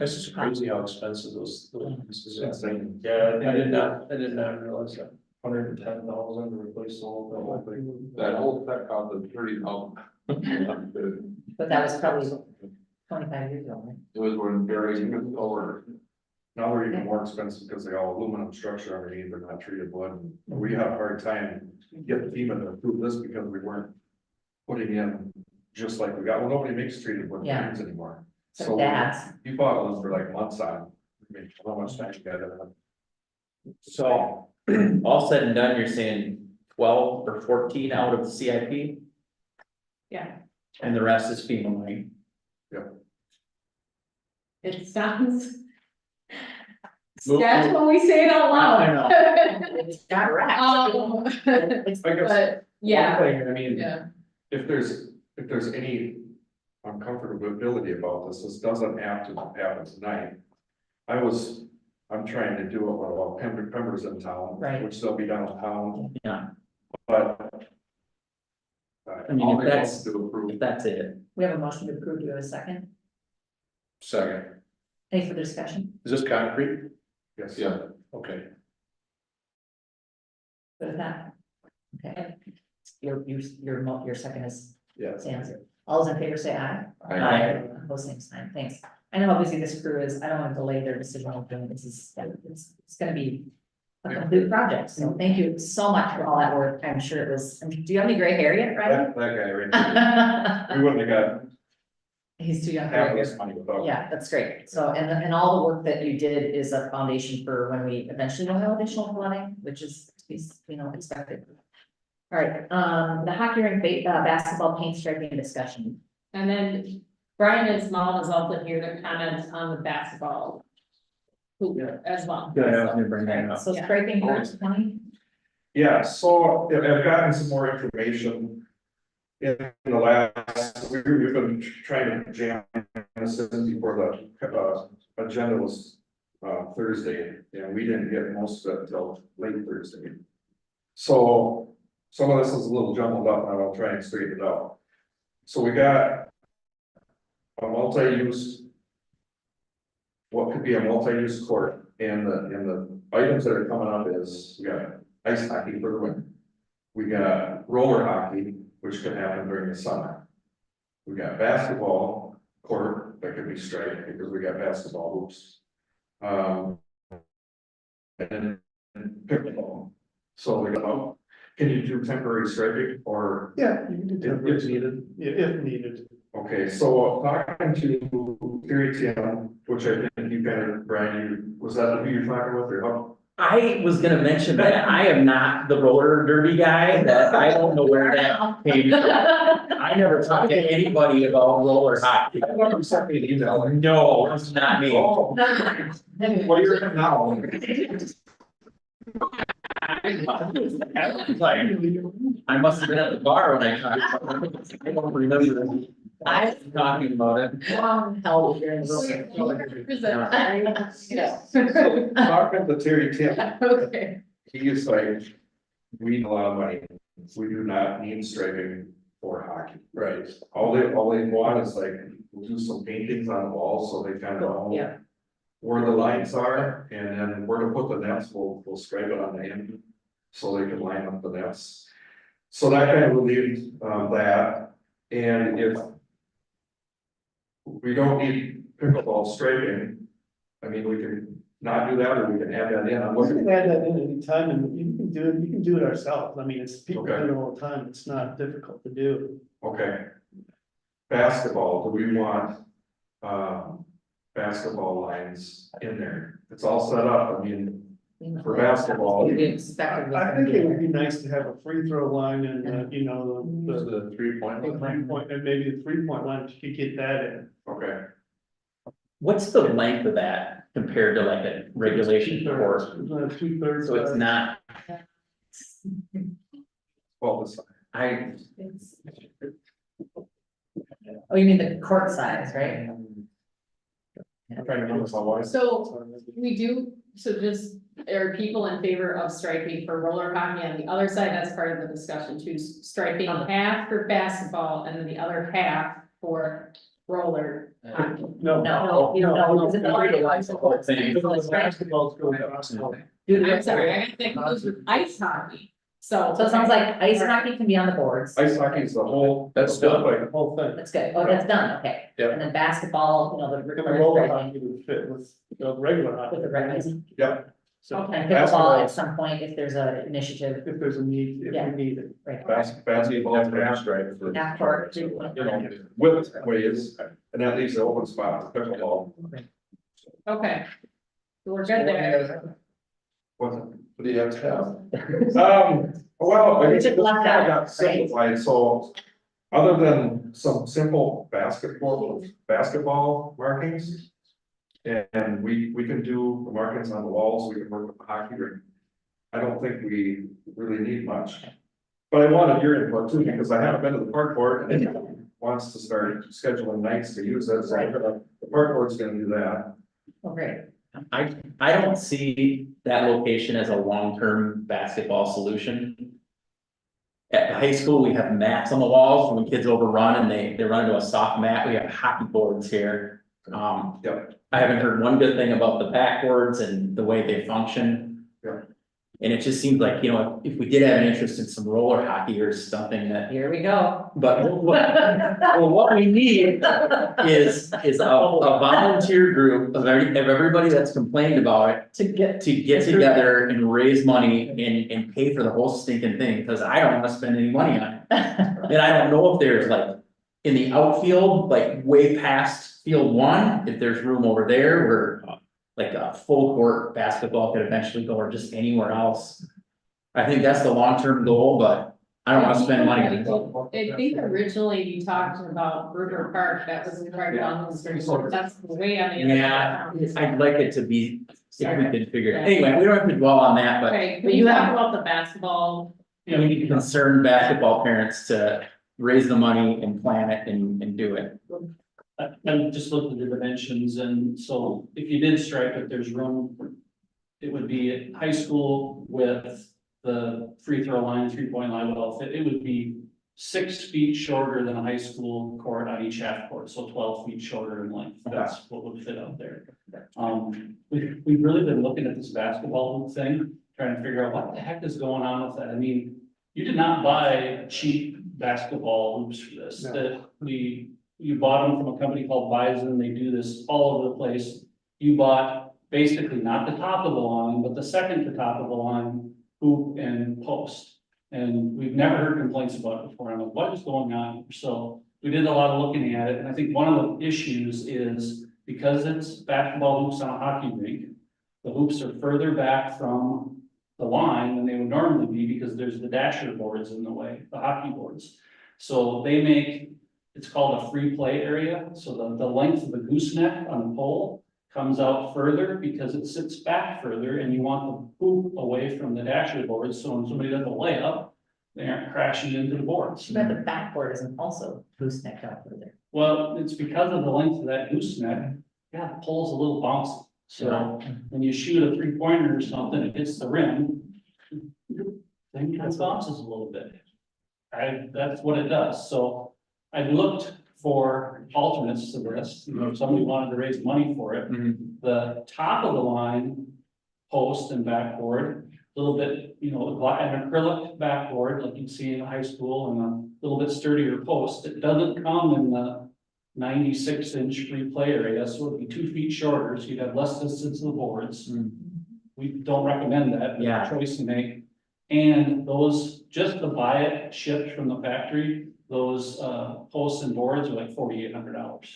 It's just crazy how expensive those pieces It's are. insane. Yeah, I did not realize that. 110,000 to replace the whole thing. That whole set cost of 30,000. But that was probably 25 years ago, right? It was when very good over. Now they're even more expensive because they all aluminum structure underneath, they're not treated wood. And we had a hard time getting FEMA to approve this because we weren't putting in just like we got, well, nobody makes treated wood Yeah. frames anymore. So So dads, you bought those for like months on, I mean, how much time you got in it? So, all said and done, you're saying 12 or 14 out of the CIP, yeah, and the rest is FEMA money. it sounds. Move- That's when we say it out I loud. it's got wrecked. But, I guess, yeah, one thing, I mean, yeah, if there's any uncomfortability about this doesn't have to happen tonight. I'm trying to do it while Pember's in town, Right. which they'll be downtown, Yeah, but. I mean, I'll if make that's, motion to approve. if that's it. We have a motion to approve, do we have a second? Second, Any further discussion? is this concrete? Yes. yeah. Okay. Good with that? Okay. Your second is Yes. Sam's. All those in favor say aye. Opposed, same sign, thanks. I know how busy this crew is, I don't want to delay their decision on doing this, it's gonna be a complete project, so thank you so much for all that work, I'm sure it was, do you have any gray hair yet, That guy right Riley? there, we wouldn't have got He's too young. for half gray of hair. this money without. Yeah, that's great. So, and all the work that you did is a foundation for when we eventually will have additional flooding, which is, expected. All right, the hockey rink, basketball paint striping discussion. and then Brian and Small is also here to comment on the basketball. Hoop as well. Good, I was gonna bring that up. So Yeah. striping first, Tony? Yeah, so I've gotten some more information. In the last, we've been trying to jam this in before the agenda was Thursday, and we didn't get most of it until late Thursday. So some of this is a little jumbled up, and I'll try and straighten it out. So we got a multi-use, what could be a multi-use court, and the items that are coming up is, we got ice hockey for the winter. We got roller hockey, which can happen during the summer. We got basketball court that could be striped because we got basketball hoops. And pickleball. So like, can you do temporary striping or? Yeah, you can do If temporary, needed. yeah, if needed. Okay, so talking to Theory TM, which I think you kind of, Brian, was that who you're talking with or how? I was gonna mention that I am not the roller derby guy, that I don't know where that came from. I never talked to anybody about roller hockey. I thought you sent me an email. No, it's not me. Oh, well, you're in now. I must have been at the bar when I talked. I don't remember. I was talking about it. Hell, you're in Talking to Terry Tim, Okay. he is like, we need a lot of money, we do not need striping for hockey. Right. All they want is like, we'll do some paintings on the walls, so they kind of know. Yeah. Where the lines are, and then where to put the nets, we'll stripe it on the end, so they can line up the nets. So that kind of relieved, that, and if we don't need pickleball striping, I mean, we can not do that, or we can add that in. I'm We looking- can add that in any time and you can do it ourselves. I mean, it's people do Okay. it all the time. It's not difficult to do. Okay. Basketball, do we want, basketball lines in there? It's all set up, I mean, for basketball. We expected was I gonna think be it would there. be nice to have a free throw line and, you know, The 3-point the 3-point, and maybe the 3-point line, if you could get that in. Okay, What's the length of that compared to like a regulation course? 2/3. So it's not, well, this, I, Oh, you mean the court size, right? I'm trying to remember my wife. So we do, so just, are people in favor of striping for roller hockey on the other side? That's part of the discussion too, striping half for basketball and then the other half for roller hockey. No, you don't know. Is it the court thing. Basketball's going basketball. I'm sorry, I gotta think those with ice hockey, so. So it sounds like ice hockey can be on the boards. Ice hockey is the whole. That's the whole done. thing. The whole thing. That's good. Oh, that's done, okay. Yep. And then basketball, you know, And the the roller with hockey would fit with the regular hockey. the regulars. Yep, So And pickleball Basketball. at some point, if there's an initiative, if there's a need, if Yeah. we need it. right? basketball, half stripe for. Half court, You know, with waves, and that leaves the open spot for pickleball. Okay. So we're good there. What What do you have to have? Well, I We guess took this left kind out, of got right? simplified, so. Other than some simple basketball markings. And we can do the markings on the walls, we can work with the hockey rink. I don't think we really need much. But I wanted your input too, because I haven't been to the park board and it wants to start scheduling nights to use it, so the park board's gonna do that. Oh, great. I don't see that location as a long-term basketball solution. At the high school, we have mats on the walls when kids overrun and they run into a soft mat. We have hockey boards here. Yep. I haven't heard one good thing about the backboards and the way they function. Yeah. And it just seems like, you know, if we did have an interest in some roller hockey or something that, Here we go. but what we need is a volunteer group of everybody that's complained about it To get. to get together and raise money and pay for the whole stinking thing, because I don't wanna spend any money on it. And I don't know if there's like, in the outfield, like way past field one, if there's room over there where. Like a full court basketball could eventually go, or just anywhere else. I think that's the long-term goal, but I don't wanna spend money on it. I think originally you talked about River Park, that was right down the street, so that's way on the other Yeah, side. I'd like it to be, if we could figure it, anyway, we don't have to dwell on that, but Okay, but you talk about the basketball, we need concerned basketball parents to raise the money and plan it and do it. I'm just looking at the dimensions, and so if you did strike it, there's room. It would be at high school with the free throw line, 3-point line, well, it would be 6 feet shorter than a high school court on each half court, so 12 feet shorter in length. That's what would fit out there. We've really been looking at this basketball hoop thing, trying to figure out what the heck is going on with that. I mean, you did not buy cheap basketball hoops for this, No. that you bought them from a company called Bison, they do this all over the place. You bought basically not the top of the line, but the second to top of the line hoop and post. And we've never heard complaints about it before. I'm like, what is going on here? So we did a lot of looking at it, and I think one of the issues is because it's basketball hoops on a hockey rink, the hoops are further back from the line than they would normally be because there's the dasher boards in the way, the hockey boards. So they make, it's called a free play area, so the length of the gooseneck on the pole comes out further because it sits back further, and you want the hoop away from the dasher boards, so when somebody does a layup, they aren't crashing into the boards. But the backboard isn't also gooseneck out further. Well, it's because of the length of that gooseneck, yeah, the pole's a little bouncy. So when you shoot a 3-pointer or something, it hits the rim, then it bounces a little bit. That's what it does. So I looked for alternates to this, you know, if somebody wanted to raise money for it. The top of the line post and backboard, a little bit, you know, an acrylic backboard like you see in high school, and a little bit sturdier post. It doesn't come in the 96-inch free play area, so it'd be 2 feet shorter, so you'd have less distance to the boards. We don't recommend that, but it's a choice to make. And those, just to buy it shipped from the factory, those posts and boards are like $4,800.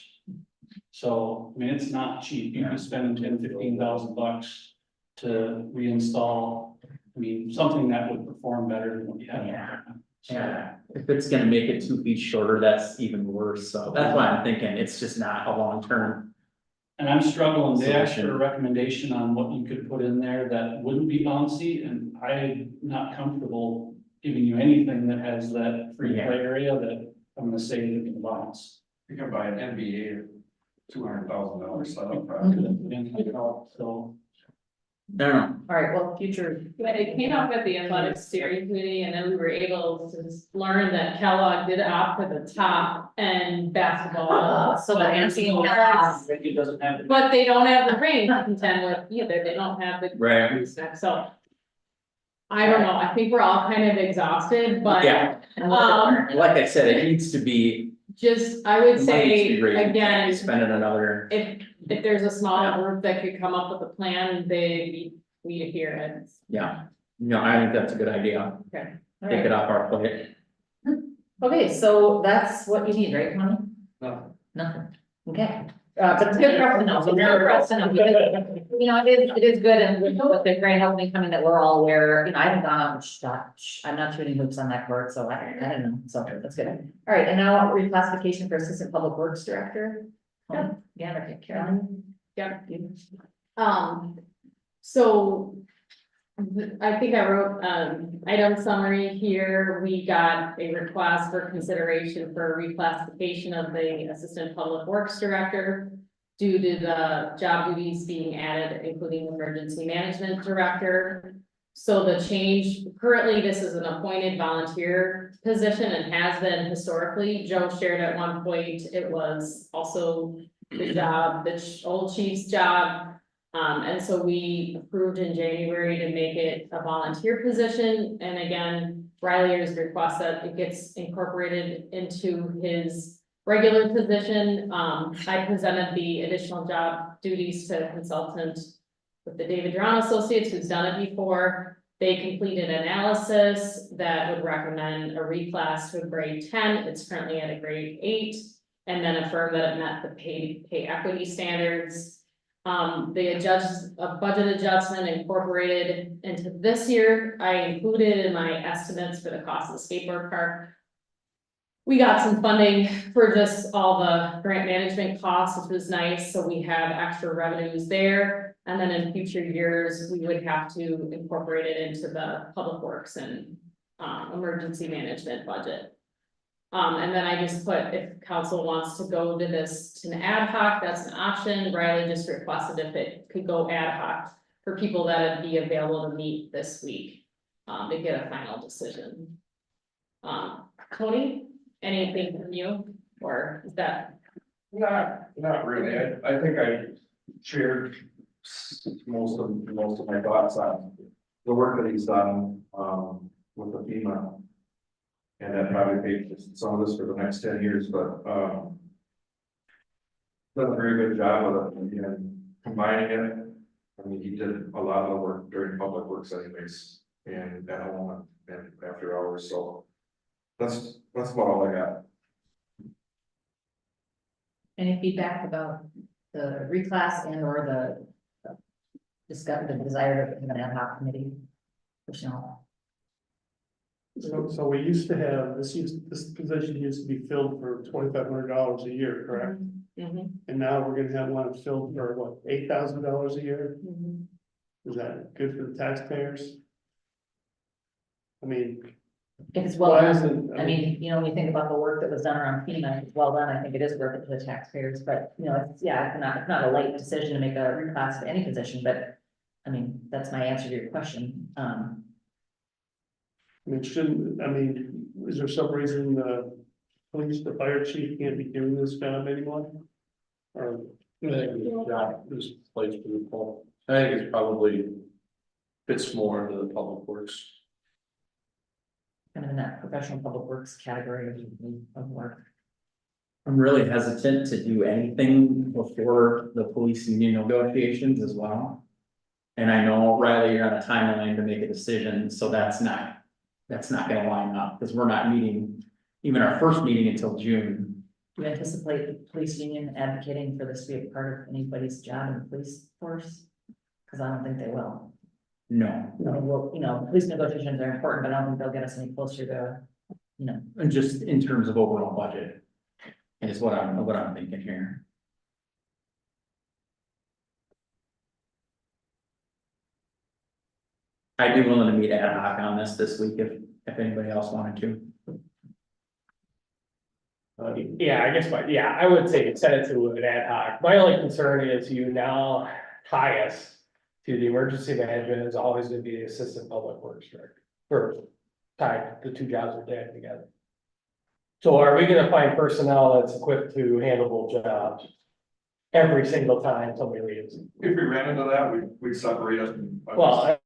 So, I mean, it's not cheap. You'd be spending $10,000-15,000 to reinstall. I mean, something that would perform better than what you have. Yeah, if it's gonna make it 2 feet shorter, that's even worse, so that's why I'm thinking it's just not a long-term. And I'm struggling, they asked for a Solution. recommendation on what you could put in there that wouldn't be bouncy, and I'm not comfortable giving you anything that has that free play area that I'm gonna say that can bounce. You can buy an NBA $200,000 setup. So. No, no, All right, well, future, But it came up at the athletic steering committee, and then we were able to learn that Kellogg did opt for the top and basketball. so the fancy It doesn't have. it. But they don't have the ring to contend with either, they don't have the. Right. So. I don't know, I think we're all kind of exhausted, but. yeah, like I said, it needs to be. Just, I would the money needs to say, be raised. again, Spending another, if there's a small group that could come up with a plan, we hear it. yeah, no, I think that's a good idea, Okay. all take right. it off our plate. Okay, so that's what you need, right, Connie? No. Nothing, okay. But it's good for us to know, so it's good for us to know, because, you know, it is good, and with the grant helping coming that we're all aware, you know, I haven't gone out and shot, I'm not shooting hoops on that court, so I don't know, so that's good. All right, and now reclassification for Assistant Public Works Director. Yeah, okay, Carolyn. Yeah. So. I think I wrote, item summary here, we got a request for consideration for reclassification of the Assistant Public Works Director. Due to the job duties being added, including Emergency Management Director. So the change, currently this is an appointed volunteer position and has been historically. Joe shared at one point, it was also the job, the old chief's job. And so we approved in January to make it a volunteer position. And again, Riley has requested that it gets incorporated into his regular position. I presented the additional job duties to a consultant with the David Drown Associates, who's done it before. They completed analysis that would recommend a reclass to a grade 10. It's currently at a grade 8, and then affirm that it met the pay equity standards. A budget adjustment incorporated into this year. I included in my estimates for the cost of the skateboard park. We got some funding for just all the grant management costs, which was nice, so we have extra revenues there. And then in future years, we would have to incorporate it into the public works and emergency management budget. And then I just put, if council wants to go to this to an ad hoc, that's an option. Riley just requested if it could go ad hoc for people that would be available to meet this week, to get a final decision. Tony? Anything from you, or is that? Not really, I think I shared most of my thoughts on the work that he's done, with the FEMA. And that probably paid some of this for the next 10 years, but, done a very good job of it, and combining it. I mean, he did a lot of the work during public works anyways, and at home and after hours, so. That's about all I got. Any feedback about the reclass and or the desire to have an ad hoc committee? Personnel. So we used to have, this position used to be filled for $2,500 a year, correct? And now we're gonna have one filled for what, $8,000 a year? Is that good for the taxpayers? I mean, If it's well why done, isn't, I mean, you know, when you think about the work that was done around FEMA, if it's well done, I think it is worth it to the taxpayers, but, you know, it's not a light decision to make a reclass of any position, but. I mean, that's my answer to your question, I mean, is there some reason the police, the fire chief can't be doing this job anymore? Or, I think his job is placed for the public. I think it's probably fits more into the public works. kind of in that professional public works category of work. I'm really hesitant to do anything before the police union negotiations as well. And I know, Riley, you're on a timeline to make a decision, so that's not gonna line up, because we're not meeting, even our first meeting until June. Do you anticipate the police union advocating for this to be a part of anybody's job in the police force? Cause I don't think they will. No, Well, you know, police negotiations are important, but I don't think they'll get us any closer to, you know. and just in terms of overall budget. Is what I'm thinking here. I'd be willing to meet ad hoc on this week if anybody else wanted to. Yeah, I guess, I would say send it to an ad hoc. My only concern is you now tie us to the emergency management is always gonna be the assistant public works director. Or tied, the two jobs are tied together. So are we gonna find personnel that's equipped to handle both jobs? Every single time somebody leaves? If we ran into that, we'd separate it. Well,